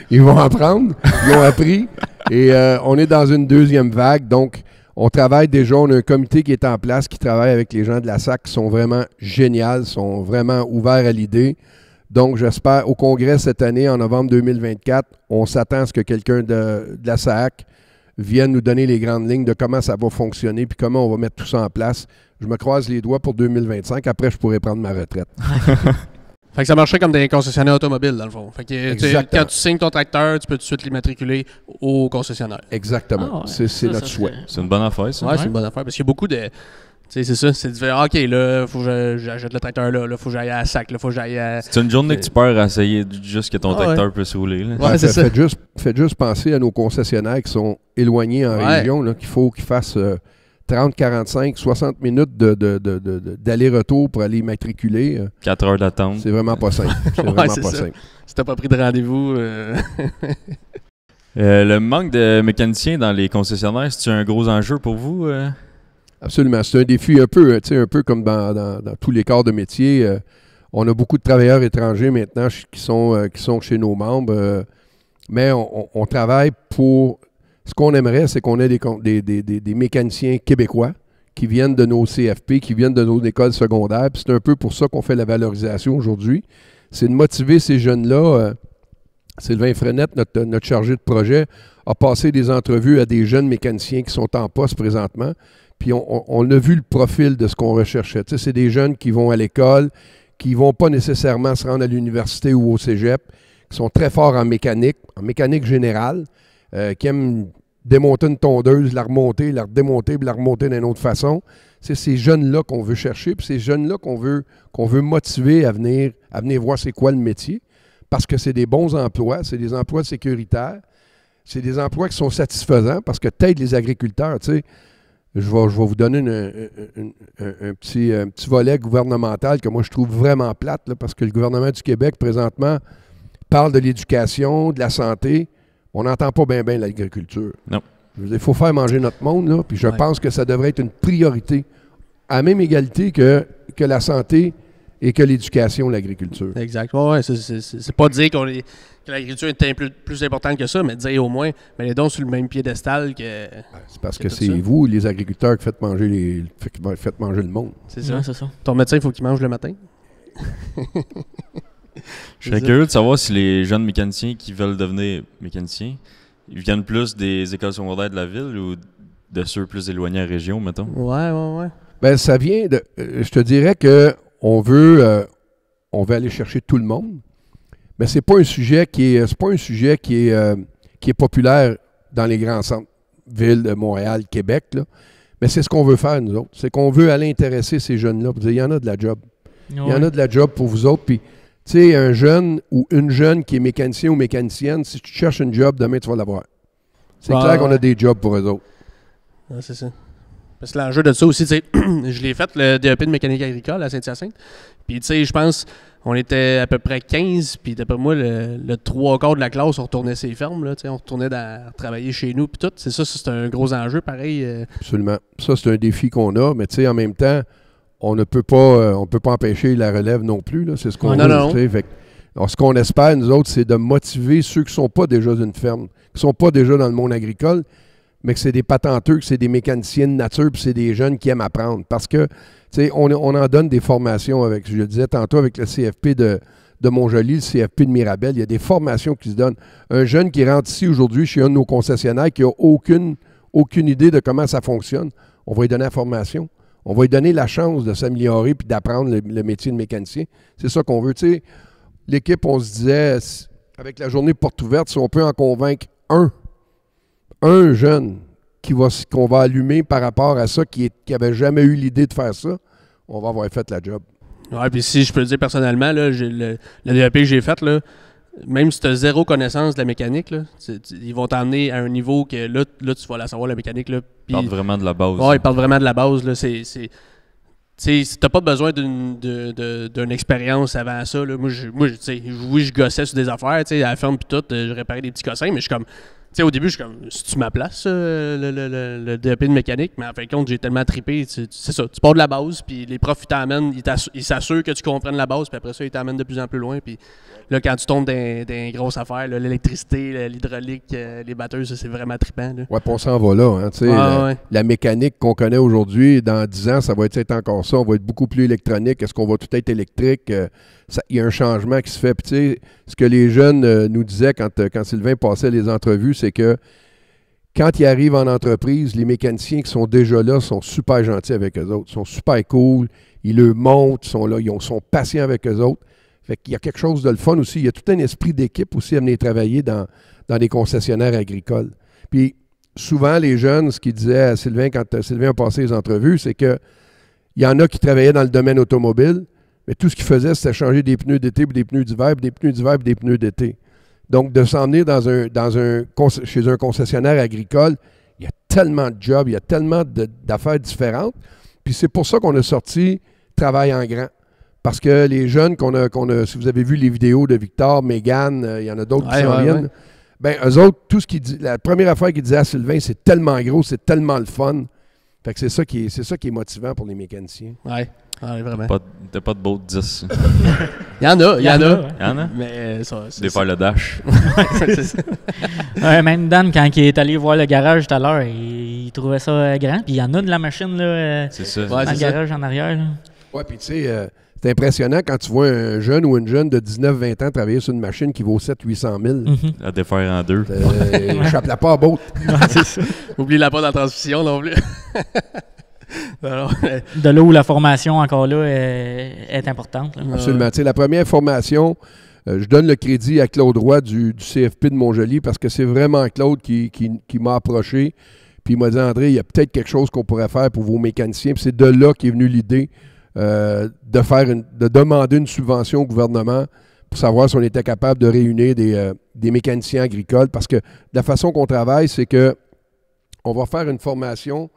Ils vont apprendre. Ils ont appris. Et on est dans une deuxième vague. Donc, on travaille déjà. On a un comité qui est en place qui travaille avec les gens de la SAC qui sont vraiment géniaux, sont vraiment ouverts à l'idée. Donc, j'espère, au congrès cette année, en novembre 2024, on s'attend à ce que quelqu'un de la SAC vienne nous donner les grandes lignes de comment ça va fonctionner puis comment on va mettre tout ça en place. Je me croise les doigts pour 2025. Après, je pourrai prendre ma retraite. Fait que ça marcherait comme des concessionnaires automobiles, dans le fond. Fait que Exactement. quand tu signes ton tracteur, tu peux tout de suite l'immatriculer au concessionnaire. Exactement. Ah ouais. C'est Ça notre souhait. serait- C'est une bonne affaire, ça. Ouais, c'est une bonne affaire. Parce qu'il y a beaucoup de. Tu sais, c'est ça. C'est de faire, OK, là, faut que j'achète le tracteur là. Là, faut que j'aille à la SAC. Là, faut que j'aille à. C'est une journée que tu perds à essayer juste que ton Ah ouais. tracteur puisse rouler. Là. Ouais, c'est ça. Faites juste penser à nos concessionnaires qui sont éloignés en Ouais. région, là, qu'il faut qu'ils fassent 30, 45, 60 minutes d'aller-retour pour aller immatriculer. 4 heures d'attente. C'est vraiment pas simple. C'est Ouais, vraiment c'est pas ça. simple. Si t'as pas pris de rendez-vous. Le manque de mécaniciens dans les concessionnaires, c'est un gros enjeu pour vous? Absolument. C'est un défi un peu comme dans tous les corps de métier. On a beaucoup de travailleurs étrangers maintenant qui sont chez nos membres. Mais on travaille pour... Ce qu'on aimerait, c'est qu'on ait des mécaniciens québécois qui viennent de nos CFP, qui viennent de nos écoles secondaires. Puis c'est un peu pour ça qu'on fait la valorisation aujourd'hui. C'est de motiver ces jeunes-là. Sylvain Frenette, notre chargé de projet, a passé des entrevues à des jeunes mécaniciens qui sont en poste présentement. Puis on a vu le profil de ce qu'on recherchait. Tu sais, c'est des jeunes qui vont à l'école, qui ne vont pas nécessairement se rendre à l'université ou au cégep, qui sont très forts en mécanique générale, qui aiment démonter une tondeuse, la remonter, la redémonter, puis la remonter d'une autre façon. C'est ces jeunes-là qu'on veut chercher, puis ces jeunes-là qu'on veut motiver à venir voir c'est quoi le métier, parce que c'est des bons emplois, c'est des emplois sécuritaires, c'est des emplois qui sont satisfaisants, parce que t'aides les agriculteurs, tu sais. Je vais vous donner un petit volet gouvernemental que moi je trouve vraiment plate, là, parce que le gouvernement du Québec, présentement, parle de l'éducation, de la santé. On n'entend pas bien l'agriculture. Non. Je veux dire, il faut faire manger notre monde, là, puis je Ouais. pense que ça devrait être une priorité, à la même égalité que la santé et que l'éducation, l'agriculture. Exact. Ouais, c'est pas dire que l'agriculture est plus importante que ça, mais dire au moins, mais les dons sur le même piédestal que. C'est parce C'est que tout c'est ça. vous, les agriculteurs, qui faites manger le monde. C'est ça. Ouais, c'est ça. Ton médecin, il faut qu'il mange le matin. Je serais curieux de savoir si les jeunes mécaniciens qui veulent devenir mécaniciens, ils viennent plus des écoles secondaires de la ville ou de ceux plus éloignés en région, mettons? Ouais. Ben, ça vient de... je te dirais que on veut aller chercher tout le monde, mais c'est pas un sujet qui est populaire dans les grands centres, villes de Montréal, Québec, là. Mais c'est ce qu'on veut faire, nous autres. C'est qu'on veut aller intéresser ces jeunes-là. Pour dire, il y en a de la job. Il y en a de la job pour vous autres. Puis, tu sais, un jeune ou une jeune qui est mécanicien ou mécanicienne, si tu cherches une job, demain, tu vas l'avoir. C'est Ouais, clair qu'on ouais. a des jobs pour eux autres. Ouais, c'est ça. Parce que l'enjeu de ça aussi, tu sais, je l'ai fait, le DEP de mécanique agricole à Saint-Hyacinthe. Puis, tu sais, je pense, on était à peu près 15, puis d'après moi, le 3/4 de la classe, on retournait ses fermes, là, tu sais, on retournait travailler chez nous, puis tout. C'est ça, c'est un gros enjeu, pareil. Absolument. Ça, c'est un défi qu'on a, mais tu sais, en même temps, on peut pas empêcher la relève non plus, là. C'est ce qu'on Ouais, veut. non. Tu sais. Fait que Alors, ce qu'on espère, nous autres, c'est de motiver ceux qui ne sont pas déjà d'une ferme, qui ne sont pas déjà dans le monde agricole, mais que c'est des patenteux, que c'est des mécaniciens de nature, puis c'est des jeunes qui aiment apprendre. Parce que, tu sais, on en donne des formations avec, je le disais tantôt, avec le CFP de Montjoly, le CFP de Mirabel. Il y a des formations qui se donnent. Un jeune qui rentre ici aujourd'hui chez un de nos concessionnaires qui n'a aucune idée de comment ça fonctionne, on va lui donner la formation. On va lui donner la chance de s'améliorer puis d'apprendre le métier de mécanicien. C'est ça qu'on veut. Tu sais, l'équipe, on se disait, avec la journée porte ouverte, si on peut en convaincre un jeune qu'on va allumer par rapport à ça, qui n'avait jamais eu l'idée de faire ça, on va avoir fait la job. Ouais, puis si je peux le dire personnellement, là, le DEP que j'ai fait, là, même si tu as zéro connaissance de la mécanique, là, ils vont t'emmener à un niveau que là tu vas la savoir, la mécanique. Ils partent vraiment de la base. Oui, ils partent vraiment de la base. Là, t'as pas besoin d'une expérience avant ça. Là. Moi, je gossais sur des affaires, à la ferme puis tout, je réparais des petits cossins, mais je suis comme. Au début, je suis comme, si tu ma place, le DEP de mécanique, mais en fin de compte, j'ai tellement trippé. C'est ça, tu pars de la base, puis les profs, ils t'amènent, ils s'assurent que tu comprennes la base, puis après ça, ils t'amènent de plus en plus loin. Puis là, quand tu tombes dans des grosses affaires, là, l'électricité, l'hydraulique, les batteuses, ça, c'est vraiment trippant. Là. Ouais, puis on s'en va là. Hein, la mécanique qu'on connaît aujourd'hui, dans 10 ans, ça va être encore ça. On va être beaucoup plus électronique. Est-ce qu'on va tout être électrique? Il y a un changement qui se fait. Puis, tu sais, ce que les jeunes nous disaient quand Sylvain passait les entrevues, c'est que quand ils arrivent en entreprise, les mécaniciens qui sont déjà là sont super gentils avec eux autres, sont super cool, ils le montent, ils sont là, ils sont patients avec eux autres. Fait qu'il y a quelque chose de le fun aussi. Il y a tout un esprit d'équipe aussi à venir travailler dans des concessionnaires agricoles. Puis, souvent, les jeunes, ce qu'ils disaient à Sylvain quand Sylvain a passé les entrevues, c'est que il y en a qui travaillaient dans le domaine automobile, mais tout ce qu'ils faisaient, c'était changer des pneus d'été, puis des pneus d'hiver, puis des pneus d'hiver, puis des pneus d'été. Donc, de s'emmener chez un concessionnaire agricole, il y a tellement de jobs, il y a tellement d'affaires différentes. Puis c'est pour ça qu'on a sorti Travail en grand. Parce que les jeunes si vous avez vu les vidéos de Victor, Mégane, il y en a d'autres qui s'en viennent, bien, eux autres, la première affaire qu'ils disaient à Sylvain, c'est tellement gros, c'est tellement le fun. Fait que c'est ça qui est motivant pour les mécaniciens. Ouais. Ah, vraiment. T'as pas de boat 10. Il y en a. Il y en a? Mais ça, c'est faire le dash. c'est ça. Même Dan, quand il est allé voir le garage tout à l'heure, il trouvait ça grand. Puis il y en a de la machine là, c'est ça. dans le garage en arrière. Là. Ouais, puis tu sais, c'est impressionnant quand tu vois un jeune ou une jeune de 19-20 ans travailler sur une machine qui vaut 700-800 000. Mm-hmm. À défaire en deux. Échappe-la pas à boat. C'est ça. Oublie-la pas dans la transmission non plus. De là où la formation, encore là, est importante. Là. Absolument. Tu sais, la première formation, je donne le crédit à Claude Roy du CFP de Montjoly parce que c'est vraiment Claude qui m'a approché. Puis il m'a dit, André, il y a peut-être quelque chose qu'on pourrait faire pour vos mécaniciens. Puis c'est de là qu'est venue l'idée de demander une subvention au gouvernement pour savoir si on était capable de réunir des mécaniciens agricoles. Parce que la façon qu'on travaille, c'est que on va faire une formation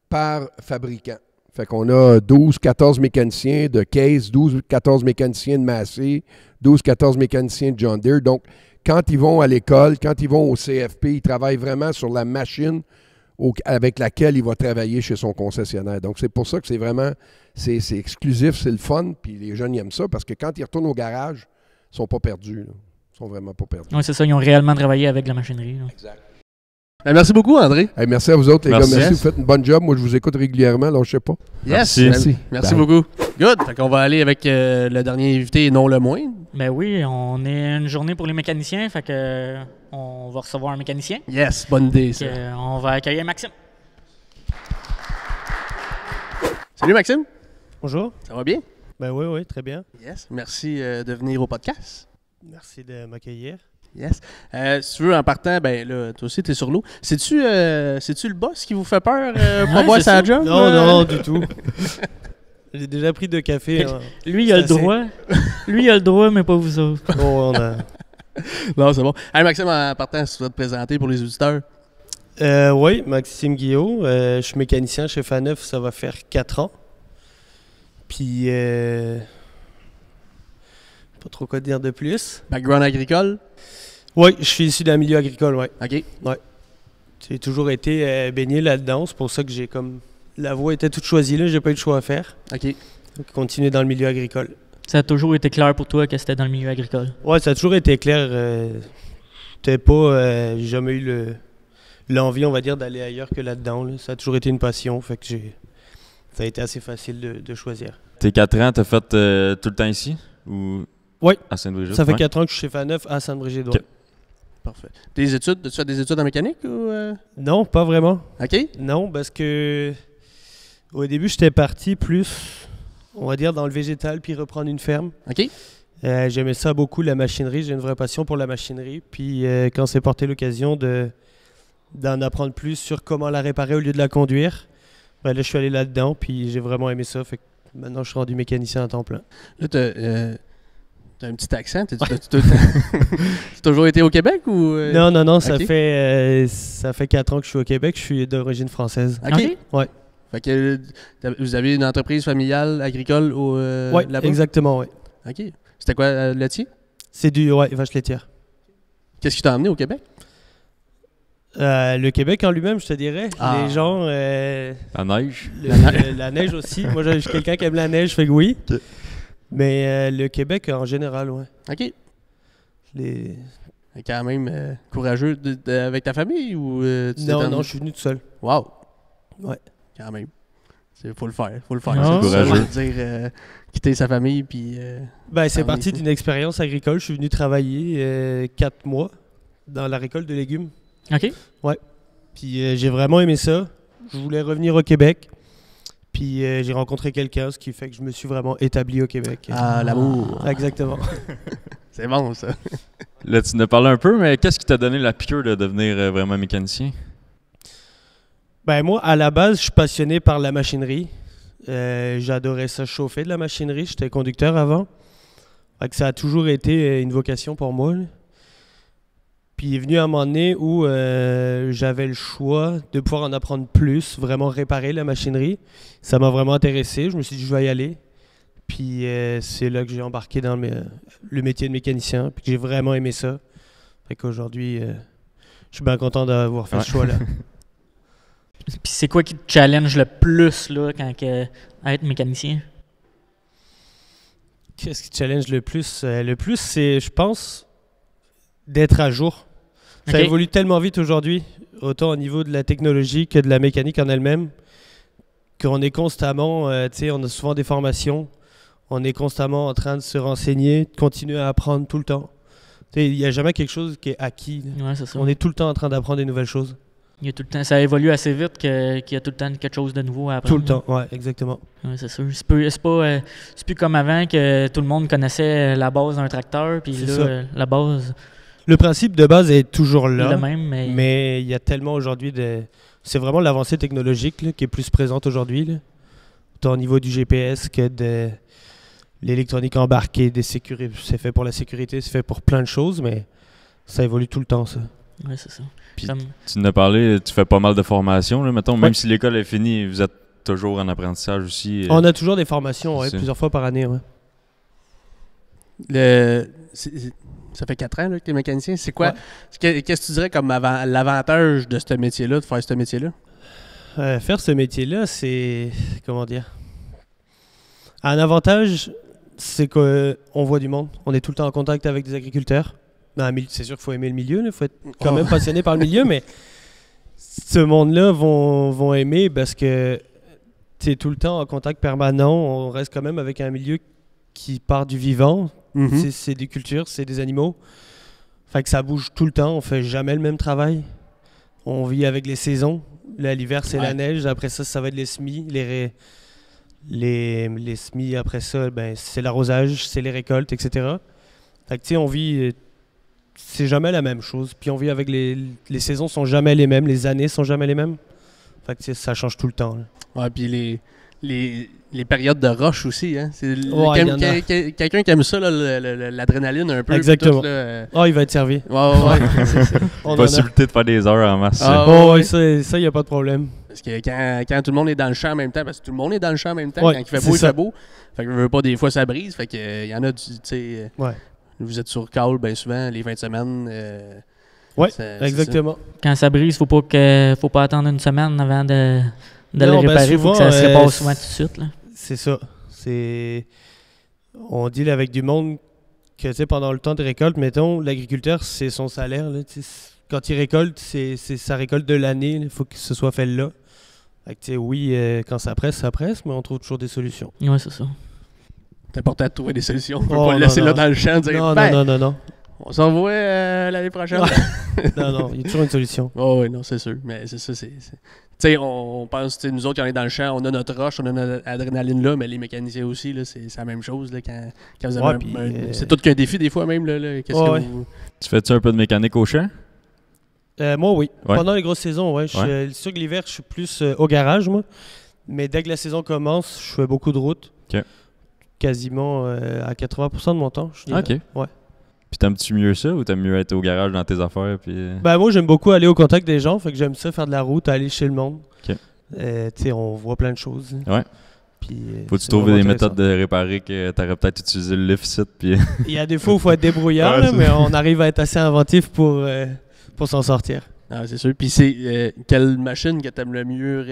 par fabricant. Fait qu'on a 12-14 mécaniciens de Case, 12-14 mécaniciens de Massey, 12-14 mécaniciens de John Deere. Donc, quand ils vont à l'école, quand ils vont au CFP, ils travaillent vraiment sur la machine avec laquelle il va travailler chez son concessionnaire. Donc, c'est pour ça que c'est exclusif, c'est le fun, puis les jeunes ils aiment ça, parce que quand ils retournent au garage, ils ne sont pas perdus. Là. Ils sont vraiment pas perdus. Oui, c'est ça, ils ont réellement travaillé avec la machinerie. Là. Exact. Merci beaucoup, André. Hey, merci à vous autres, les Merci. gars. Merci, vous faites une bonne job. Moi, je vous écoute régulièrement, alors je sais pas. Yes. Merci Bye. beaucoup. Good. Fait qu'on va aller avec le dernier invité et non le moindre. Ben oui, on est une journée pour les mécaniciens, fait que on va recevoir un mécanicien. Yes, bonne idée, ça. On va accueillir Maxime. Salut, Maxime. Bonjour. Ça va bien? Ben oui, très bien. Yes. Merci de venir au podcast. Merci de m'accueillir. Yes. Si tu veux, en partant, ben là, toi aussi, t'es sur l'eau. C'est-tu le boss qui vous fait peur pour boire sa job? Non, du tout. J'ai déjà pris 2 cafés. Lui, il a le droit. Lui, il a le droit, mais pas vous autres. Bon, on a... Non, c'est bon. Hey, Maxime, en partant, si tu vas te présenter pour les auditeurs. Oui, Maxime Guillot. Je suis mécanicien chez Faneuf, ça va faire 4 ans. Puis, pas trop quoi dire de plus. Background agricole? Oui, je suis issu d'un milieu agricole, oui. OK. J'ai toujours été baigné là-dedans, c'est pour ça que j'ai comme... La voie était toute choisie là, j'ai pas eu de choix à faire. OK. Donc, continuer dans le milieu agricole. Ça a toujours été clair pour toi que c'était dans le milieu agricole? Ouais, ça a toujours été clair. J'ai jamais eu l'envie, on va dire, d'aller ailleurs que là-dedans. Là. Ça a toujours été une passion, fait que ça a été assez facile de choisir. Tes 4 ans, t'as fait tout le temps ici? Ou Oui. à Sainte-Brigitte? Ça fait Ouais. 4 ans que je suis chez Faneuf à Sainte-Brigitte. Ok. Parfait. Tes études, tu fais des études en mécanique ou. Non, pas vraiment. OK? Non, parce que au début, j'étais parti plus, on va dire, dans le végétal, puis reprendre une ferme. OK? J'aimais ça beaucoup, la machinerie. J'ai une vraie passion pour la machinerie. Puis quand s'est porté l'occasion d'en apprendre plus sur comment la réparer au lieu de la conduire, là, je suis allé là-dedans, puis j'ai vraiment aimé ça. Fait que maintenant, je suis rendu mécanicien à temps plein. Là, t'as un petit accent. T'as toujours été au Québec ou. Non, ça ok. fait 4 ans que je suis au Québec. Je suis d'origine française. OK? OK. Ouais. Fait que vous avez une entreprise familiale agricole Oui, là-bas? exactement, oui. OK. C'était quoi, le laitier? C'est vache laitière. Qu'est-ce qui t'a emmené au Québec? Le Québec en lui-même, je te dirais. Ah. Les gens... La neige? La neige aussi. Moi, je suis quelqu'un qui aime la neige, fait que oui. Ok. Mais le Québec en général, ouais. OK. Les... Quand même courageux avec ta famille ou tu t'es Non, emmené- je suis venu tout seul. Wow. Ouais. Quand même. Faut le faire. Faut le faire. Ah, C'est courageux. de dire quitter sa famille puis. C'est Ah, parti oui, d'une expérience agricole. Je suis venu travailler 4 mois dans la récolte de légumes. OK. Puis j'ai vraiment aimé ça. Je voulais revenir au Québec. Puis j'ai rencontré quelqu'un, ce qui fait que je me suis vraiment établi au Québec. Ah, l'amour. Exactement. C'est bon, ça. Là, tu nous as parlé un peu, mais qu'est-ce qui t'a donné la piqûre de devenir vraiment mécanicien? Moi, à la base, je suis passionné par la machinerie. J'adorais ça chauffer de la machinerie. J'étais conducteur avant. Fait que ça a toujours été une vocation pour moi. Là. Puis il est venu un moment donné où j'avais le choix de pouvoir en apprendre plus, vraiment réparer la machinerie. Ça m'a vraiment intéressé. Je me suis dit, je vais y aller. Puis c'est là que j'ai embarqué dans le métier de mécanicien. Puis que j'ai vraiment aimé ça. Fait qu'aujourd'hui, je suis bien content d'avoir fait ce choix-là. Puis c'est quoi qui te challenge le plus là, à être mécanicien? Qu'est-ce qui challenge le plus? Le plus, c'est, je pense, d'être à jour. Ça Ok. évolue tellement vite aujourd'hui, autant au niveau de la technologie que de la mécanique en elle-même, qu'on est constamment, on a souvent des formations, on est constamment en train de se renseigner, de continuer à apprendre tout le temps. Il n'y a jamais quelque chose qui est acquis. Là. Ouais, c'est ça. On est tout le temps en train d'apprendre des nouvelles choses. Il y a tout le temps, ça évolue assez vite qu'il y a tout le temps quelque chose de nouveau à apprendre. Tout le temps, ouais, exactement. Ouais, c'est sûr. C'est plus comme avant que tout le monde connaissait la base d'un tracteur, puis C'est là, ça. la base Le principe de base est toujours est là. le même, Mais il y a tellement aujourd'hui de... C'est vraiment l'avancée technologique là, qui est plus présente aujourd'hui. Là. Autant au niveau du GPS que de l'électronique embarquée, des sécurités. C'est fait pour la sécurité, c'est fait pour plein de choses, mais ça évolue tout le temps, ça. ouais, c'est ça. Puis Comme- tu nous as parlé, tu fais pas mal de formations, là, mettons. Ouais. Même si l'école est finie, vous êtes toujours en apprentissage aussi. On a toujours des formations, c'est ça. plusieurs fois par année. Ouais. Ça fait 4 ans là, que tu es mécanicien. C'est quoi? Ouais. Qu'est-ce que tu dirais comme l'avantage de ce métier-là, de faire ce métier-là? Faire ce métier-là, c'est... Comment dire? Un avantage, c'est qu'on voit du monde. On est tout le temps en contact avec des agriculteurs. C'est sûr qu'il faut aimer le milieu, il faut être quand même passionné par le milieu, mais ce monde-là vont aimer parce que tu es tout le temps en contact permanent. On reste quand même avec un milieu qui part du vivant. Mhm. C'est des cultures, c'est des animaux. Fait que ça bouge tout le temps. On fait jamais le même travail. On vit avec les saisons. Là, l'hiver, c'est la Ouais. neige. Après ça, ça va être les semis. Les semis, après ça, c'est l'arrosage, c'est les récoltes, etc. Fait que, tu sais, on vit... c'est jamais la même chose. Puis on vit avec les saisons sont jamais les mêmes, les années sont jamais les mêmes. Fait que, tu sais, ça change tout le temps. Là. Ouais, puis les périodes de rush aussi. Hein? C'est Ouais, il y en a. quelqu'un qui aime ça, là, l'adrénaline un peu. Exactement. puis tout, là, Oh, il va être servi. ouais. On en a. Possibilité de faire des heures en masse. Ah, Oh, ouais. ouais, ça, il n'y a pas de problème. Parce que quand tout le monde est dans le champ en même temps, parce que tout le monde est dans le champ en même temps, Ouais, quand il fait c'est beau, il ça. fait beau. Fait que je veux pas, des fois ça brise. Fait que il y en a, tu sais, Ouais. vous êtes sur call bien souvent, les fins de semaine. Ouais, c'est exactement. Quand ça brise, faut pas attendre une semaine avant de le Non, réparer. Faut souvent, que ça se répare souvent tout de suite. Là. C'est ça. C'est... on deal avec du monde que, tu sais, pendant le temps de récolte, mettons, l'agriculteur, c'est son salaire. Là, quand il récolte, c'est sa récolte de l'année. Il faut que ce soit fait là. Fait que, tu sais, oui, quand ça presse, mais on trouve toujours des solutions. Ouais, c'est ça. C'est important de trouver des solutions. On peut Oh, pas le non, laisser non. là dans le champ et dire Non. on s'en voit l'année prochaine. Non, il y a toujours une solution. Oh oui, non, c'est sûr. Mais c'est ça, Tu sais, on pense, tu sais, nous autres, quand on est dans le champ, on a notre roche, on a notre adrénaline là, mais les mécaniciens aussi, là, c'est la même chose. Là, quand vous avez Ouais, puis, c'est tout qu'un défi, des fois, même. Là, qu'est-ce Ouais. que vous... Tu fais-tu un peu de mécanique au champ? Moi, oui. Ouais. Pendant les grosses saisons, ouais. C'est sûr que l'hiver, je suis plus au garage, moi. Mais dès que la saison commence, je fais beaucoup de route. OK. Quasiment à 80% de mon temps, je dirais. OK. Ouais. Puis t'aimes-tu mieux ça ou t'aimes mieux être au garage dans tes affaires? Puis... Ben, moi, j'aime beaucoup aller au contact des gens. Fait que j'aime ça, faire de la route, aller chez le monde. OK. Tu sais, on voit plein de choses. Ouais. Puis, Faut-tu c'est trouver vraiment des intéressant. méthodes de réparer que t'aurais peut-être utilisé le lift site? Puis... Il y a des fois où il faut être débrouillard, Ouais, là, c'est mais on arrive à être assez inventif pour s'en sortir. Ah, c'est sûr. Puis c'est quelle machine que t'aimes le mieux,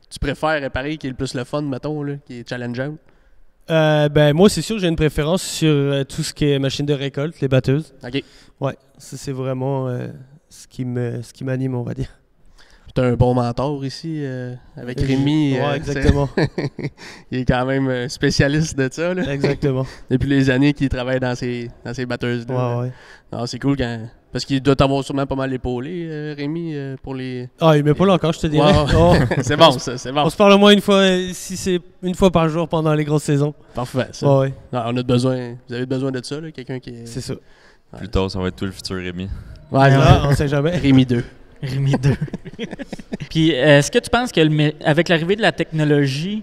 tu préfères réparer, qui est le plus le fun, mettons, là, qui est challengeant? Ben, moi, c'est sûr que j'ai une préférence sur tout ce qui est machine de récolte, les batteuses. OK. Ouais, ça, c'est vraiment ce qui m'anime, on va dire. Tu as un bon mentor ici, avec Rémi. Ouais, exactement. Il est quand même spécialiste de ça, là. Exactement. Depuis les années qu'il travaille dans ces batteuses-là. Ouais. Non, c'est cool parce qu'il doit t'avoir sûrement pas mal épaulé, Rémi, pour les... Ah, il m'est pas là encore, je te dirais. Ouais. Oh. C'est bon, ça, c'est bon. On se parle au moins une fois, si c'est une fois par jour pendant les grosses saisons. Parfait, ça. Ouais, Non, on a besoin... Vous avez besoin de ça, là, quelqu'un qui est... c'est ça. Ouais. Plus tard, ça va être tout le futur Rémi. Ouais, Là, on sait jamais. Rémi 2. Rémi 2. Puis, est-ce que tu penses que avec l'arrivée de la technologie,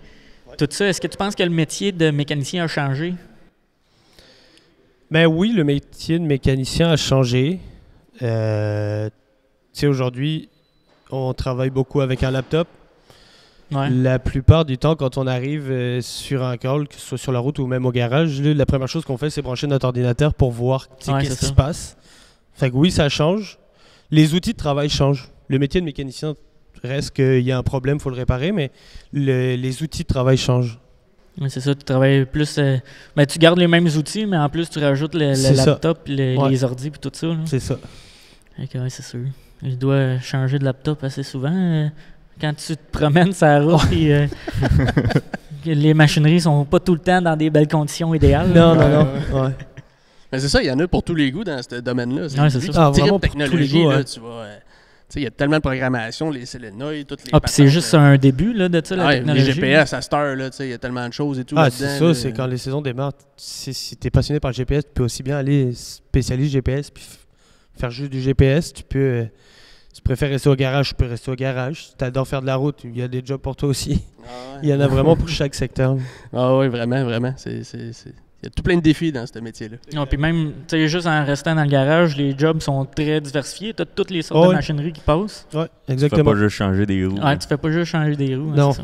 tout ça, est-ce que tu penses que le métier de mécanicien a changé? Ben oui, le métier de mécanicien a changé. Tu sais, aujourd'hui, on travaille beaucoup avec un laptop. Ouais. La plupart du temps, quand on arrive sur un call, que ce soit sur la route ou même au garage, là, la première chose qu'on fait, c'est brancher notre ordinateur pour voir Ouais, qu'est-ce c'est qui ça. se passe. Fait que oui, ça change. Les outils de travail changent. Le métier de mécanicien reste qu'il y a un problème, il faut le réparer, mais les outils de travail changent. Ouais, c'est ça, tu travailles plus... ben, tu gardes les mêmes outils, mais en plus, tu rajoutes le C'est ça. laptop, Ouais. les ordis et tout ça. Là. C'est ça. Ok, ouais, c'est sûr. Je dois changer de laptop assez souvent. Quand tu te promènes sur la route, puis, les machineries sont pas tout le temps dans des belles conditions idéales. Non, là. non. Ouais. Mais c'est ça, il y en a pour tous les goûts dans ce domaine-là. Ouais, c'est Vu ça. que tu Vraiment tripes pour tous les technologie, goûts, là, ouais. tu vas... tu sais, il y a tellement de programmation, les solénoïdes, toutes les Ah, puis c'est patentes, juste là. un début là, de ça, la Ouais, technologie. les GPS à cette heure, là, tu sais, il y a tellement de choses et tout. Ah, là-dedans, c'est ça, là. c'est quand les saisons démarrent. Si tu es passionné par le GPS, tu peux aussi bien aller spécialiste GPS puis faire juste du GPS. Tu peux. Si tu préfères rester au garage, tu peux rester au garage. Si tu adores faire de la route, il y a des jobs pour toi aussi. Ah, ouais. Il y en a vraiment pour chaque secteur. Ah oui, vraiment, vraiment. Il y a tout plein de défis dans ce métier-là. Non, puis même, tu sais, juste en restant dans le garage, les jobs sont très diversifiés. Tu as toutes les sortes Oh, de ouais. machinerie qui passent. Ouais, Tu fais exactement. pas juste changer des roues. Ouais, tu fais pas juste changer des roues. hein, Non. c'est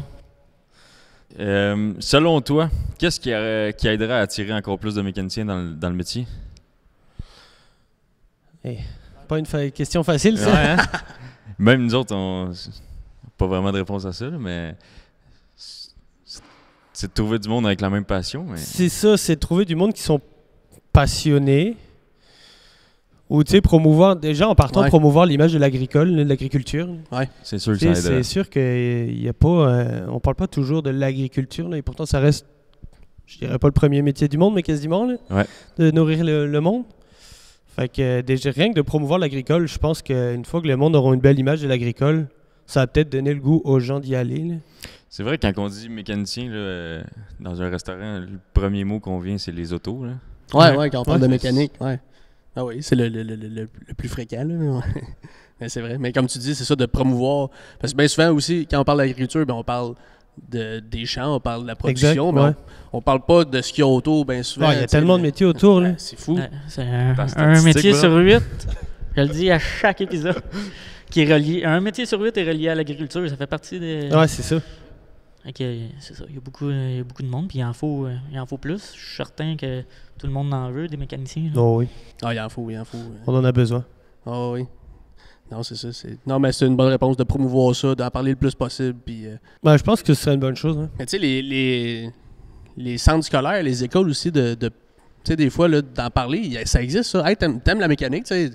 ça. Selon toi, qu'est-ce qui aiderait à attirer encore plus de mécaniciens dans le métier? Pas une question facile, ça. Ouais, hein? Même nous autres, on n'a pas vraiment de réponse à ça, là, mais c'est de trouver du monde avec la même passion. Mais... C'est ça, c'est de trouver du monde qui sont passionnés. Ou, tu sais, promouvoir, déjà en partant, Ouais. promouvoir l'image de l'agricole, de l'agriculture. C'est sûr que Tu ça sais, aiderait. c'est sûr qu'il y a pas, on parle pas toujours de l'agriculture, là, et pourtant ça reste, je dirais pas le premier métier du monde, mais quasiment, là, Ouais. de nourrir le monde. Fait que déjà, rien que de promouvoir l'agricole, je pense qu'une fois que le monde aura une belle image de l'agricole, ça va peut-être donner le goût aux gens d'y aller. Là. C'est vrai, quand on dit mécanicien là, dans un restaurant, le premier mot qu'on vient, c'est les autos. Là. Ouais, quand on parle Ouais. de mécanique, ouais. Ah oui, c'est le plus fréquent, là. Mais, ouais. Mais c'est vrai. Mais comme tu dis, c'est ça de promouvoir. Parce que bien souvent aussi, quand on parle d'agriculture, ben, on parle des champs, on parle de la production, Exact, mais ouais. on parle pas de ce qu'il y a autour, bien souvent. Ouais, il y a tu sais, tellement de métiers autour. Là. Ouais, c'est fou. Ouais, c'est Ta un statistique, métier bro. sur 8, je le dis à chaque épisode, qui est relié. Un métier sur 8 est relié à l'agriculture, ça fait partie des. Ouais, c'est ça. Ok, c'est ça. Il y a beaucoup de monde, puis il en faut plus. Je suis certain que tout le monde en veut, des mécaniciens. là. Oh, oui, Ah, il en faut, il en faut. on en a besoin. Ah oui. Non, c'est ça. Non, mais c'est une bonne réponse de promouvoir ça, d'en parler le plus possible. Puis, Ben, je pense que ce serait une bonne chose. Hein. mais tu sais, les centres scolaires, les écoles aussi, tu sais, des fois, là, d'en parler, ça existe, ça. Hey, t'aimes la mécanique, tu sais.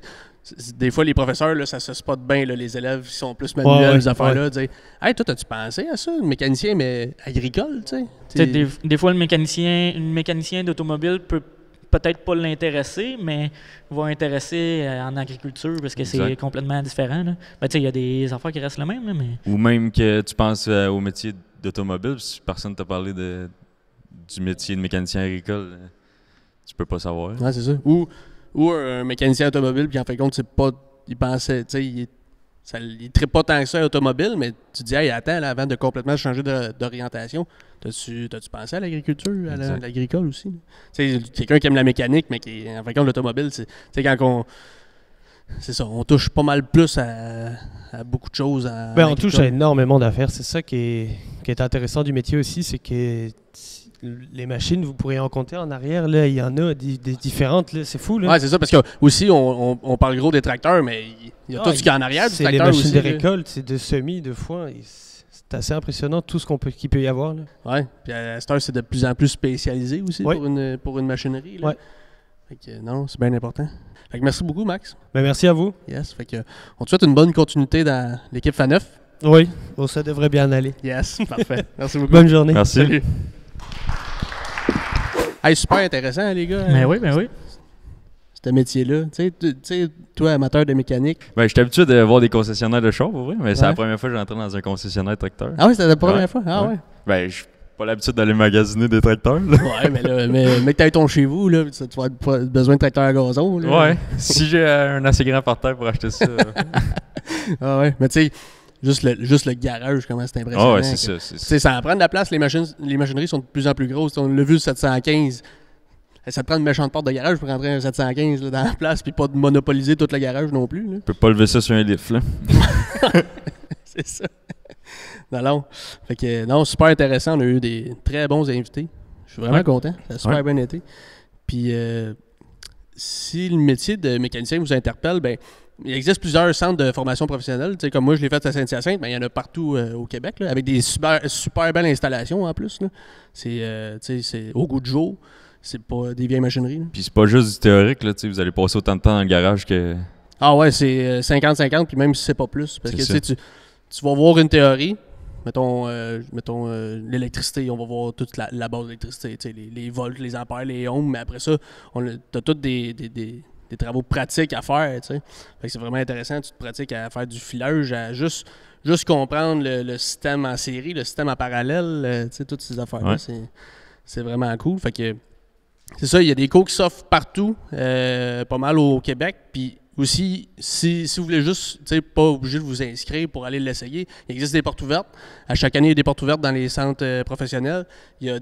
Des fois, les professeurs, là, ça se spot bien, là, les élèves qui sont plus manuels, les affaires-là. Dire, hey, toi, as-tu pensé à ça, un mécanicien, mais agricole, tu sais? Des fois, le mécanicien d'automobile peut peut-être pas l'intéresser, mais va intéresser en agriculture parce que c'est complètement différent. Là. Ben, il y a des affaires qui restent les mêmes. Là, mais... Ou même que tu penses au métier d'automobile, si personne t'a parlé du métier de mécanicien agricole, tu peux pas savoir. Ouais, c'est ça. Ou un mécanicien automobile, puis en fin de compte, c'est pas. Il pensait, tu sais, il ne traite pas tant que ça à l'automobile, mais tu te dis, hey, attends, là, avant de complètement changer d'orientation, t'as-tu pensé à l'agriculture, à l'agricole aussi? Tu sais, quelqu'un qui aime la mécanique, mais qui, en fin de compte, l'automobile, c'est quand c'est ça, on touche pas mal plus à beaucoup de choses. On touche à énormément d'affaires. C'est ça qui est intéressant du métier aussi, c'est que les machines, vous pourrez en compter en arrière, là, il y en a des différentes, là, c'est fou. Là. Ouais, c'est ça, parce que aussi on parle gros des tracteurs, mais il y a tout ce qui est en arrière du tracteur aussi. C'est les machines de récolte, c'est de semis, de foin. C'est assez impressionnant tout ce qu'il peut y avoir. Là. Ouais, puis à cette heure, c'est de plus en plus spécialisé aussi pour une machinerie. Là. Ouais. Fait que non, c'est bien important. Fait que merci beaucoup, Max. Ben, merci à vous. Yes, fait que on te souhaite une bonne continuité dans l'équipe FANEF. Oui, ça devrait bien aller. Yes, parfait. Merci beaucoup. Bonne journée. Merci. Salut. Hey, super intéressant, les gars. Ben oui. Ce métier-là. Tu sais, toi, amateur de mécanique. Ben, je suis habitué de voir des concessionnaires de chars, pour vrai, mais c'est la première fois que j'entrais dans un concessionnaire de tracteur. Ah oui, c'était la première fois? Ah ouais. Ben, je pas l'habitude d'aller magasiner des tracteurs. Là. Ouais, mais là, mais que t'ailles ton chez vous, là, tu vas avoir besoin de tracteur à gazon. Là. Ouais, si j'ai un assez grand parterre pour acheter ça. Ah ouais, mais tu sais, juste le garage, comment c'est impressionnant. Ah ouais, c'est ça. Tu sais, ça en prend de la place, les machineries sont de plus en plus grosses. On l'a vu, le 715. Ça te prend une méchante porte de garage pour rentrer un 715 là, dans la place, puis pas de monopoliser tout le garage non plus. Là. Tu peux pas lever ça sur un lift, là. C'est ça. Non. Fait que, non, super intéressant. On a eu des très bons invités. Je suis vraiment content. Ça a super bien été. Puis, si le métier de mécanicien vous interpelle, ben il existe plusieurs centres de formation professionnelle. Tu sais, comme moi, je l'ai fait à Saint-Hyacinthe, mais il y en a partout au Québec, là, avec des super belles installations en plus. Là. C'est au goût de jour. C'est pas des vieilles machineries. Là. Puis c'est pas juste du théorique, là, vous allez passer autant de temps dans le garage que... Ah ouais, c'est 50-50, puis même si c'est pas plus. Parce que tu vas voir une théorie, mettons l'électricité, on va voir toute la base de l'électricité, les volts, les ampères, les ohms, mais après ça, t'as tous des travaux pratiques à faire. T'sais. Fait que c'est vraiment intéressant, tu te pratiques à faire du filage, à juste comprendre le système en série, le système en parallèle, toutes ces affaires-là, c'est vraiment cool. Fait que c'est ça, il y a des cours qui s'offrent partout, pas mal au Québec, puis aussi, si vous voulez juste, pas obligé de vous inscrire pour aller l'essayer, il existe des portes ouvertes. À chaque année, il y a des portes ouvertes dans les centres professionnels. Il y a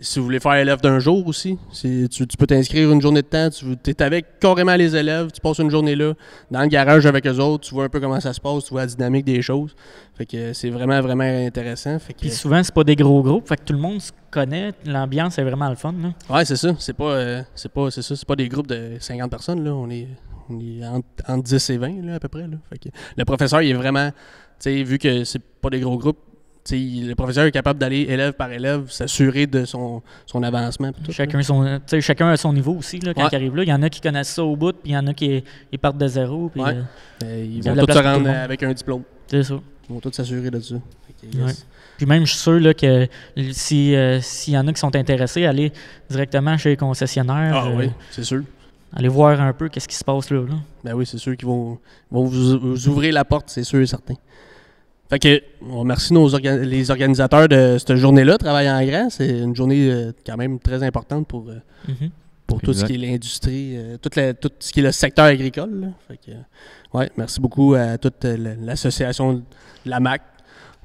si vous voulez faire élève d'un jour aussi, tu peux t'inscrire une journée de temps, tu es avec carrément les élèves, tu passes une journée là, dans le garage avec eux autres, tu vois un peu comment ça se passe, tu vois la dynamique des choses. Fait que c'est vraiment, vraiment intéressant. Puis souvent, c'est pas des gros groupes, fait que tout le monde se connaît, l'ambiance est vraiment le fun. Là. Ouais, c'est ça. C'est pas des groupes de 50 personnes, là. On est entre 10 et 20 là, à peu près. Là. Fait que le professeur, il est vraiment, vu que c'est pas des gros groupes, le professeur est capable d'aller élève par élève, s'assurer de son avancement. Tout, chacun a son niveau aussi là, quand il arrive là. Il y en a qui connaissent ça au bout, puis il y en a qui ils partent de zéro. Puis, ils vont tous se rendre avec un diplôme. C'est ça. Ils vont tous s'assurer de ça. Puis même, je suis sûr là, que s'il y en a qui sont intéressés, aller directement chez les concessionnaires. Ah oui, c'est sûr. Allez voir un peu qu'est-ce qui se passe là. Ben oui, c'est sûr qu'ils vont vous ouvrir la porte, c'est sûr et certain. Fait que, on remercie les organisateurs de cette journée-là, Travail en grand. C'est une journée quand même très importante pour tout ce qui est l'industrie, tout ce qui est le secteur agricole. Là. Fait que, merci beaucoup à toute l'association de la MAC,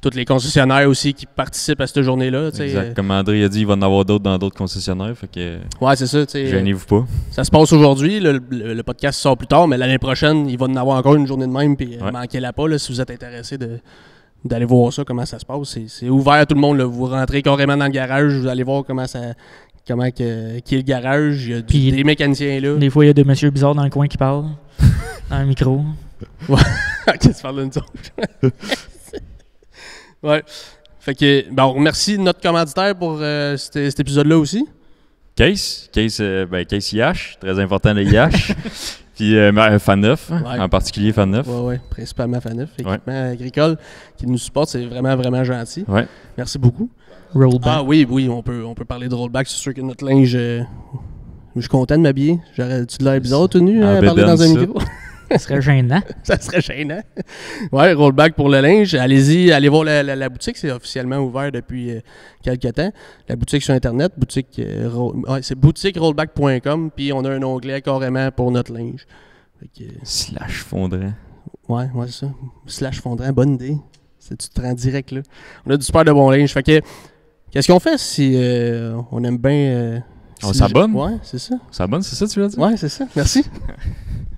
tous les concessionnaires aussi qui participent à cette journée-là. Exact. Comme André a dit, il va en avoir d'autres dans d'autres concessionnaires. Fait que, c'est ça. Gênez-vous pas. Ça se passe aujourd'hui. Le podcast sort plus tard, mais l'année prochaine, il va en avoir encore une journée de même. Puis manquez-la pas là, si vous êtes intéressé d'aller voir ça, comment ça se passe. C'est ouvert à tout le monde. Là. Vous rentrez carrément dans le garage, vous allez voir qui est le garage. Il y a des mécaniciens là. Des fois, il y a des messieurs bizarres dans le coin qui parlent, dans un micro. Ouais, tu parles d'une autre. Ouais. Fait que, ben, on remercie notre commanditaire pour cet épisode-là aussi. Case IH, très important le IH. Puis Faneuf, en particulier Faneuf. Oui, principalement Faneuf, équipement agricole qui nous supporte, c'est vraiment, vraiment gentil. Ouais. Merci beaucoup. Rollback. Ah oui, on peut parler de rollback. C'est sûr que notre linge, je suis content de m'habiller. J'aurais-tu de l'air bizarre tout nu à parler dans un micro? Ça serait gênant. Ça serait gênant. Ouais, rollback pour le linge. Allez-y, allez voir la boutique. C'est officiellement ouvert depuis quelques temps. La boutique sur Internet, c'est boutiquerollback.com. Puis on a un onglet carrément pour notre linge. /Fondran. Ouais, c'est ça. /Fondran, bonne idée. Tu te rends direct là. On a du super de bon linge. Fait que, qu'est-ce qu'on fait si on aime bien... on s'abonne? Ouais, c'est ça. On s'abonne, c'est ça tu veux dire? Ouais, c'est ça. Merci.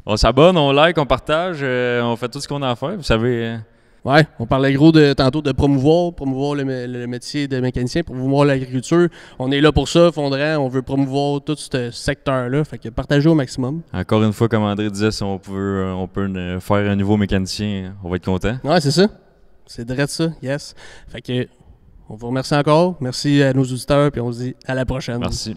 On s'abonne, on like, on partage, on fait tout ce qu'on a à faire. Vous savez... Ouais, on parlait gros tantôt de promouvoir le métier de mécanicien, promouvoir l'agriculture. On est là pour ça, Fondran. On veut promouvoir tout ce secteur-là. Fait que partagez au maximum. Encore une fois, comme André disait, si on peut faire un nouveau mécanicien, on va être content. Ouais, c'est ça. C'est direct ça, yes. Fait que on vous remercie encore. Merci à nos auditeurs, puis on se dit à la prochaine. Merci.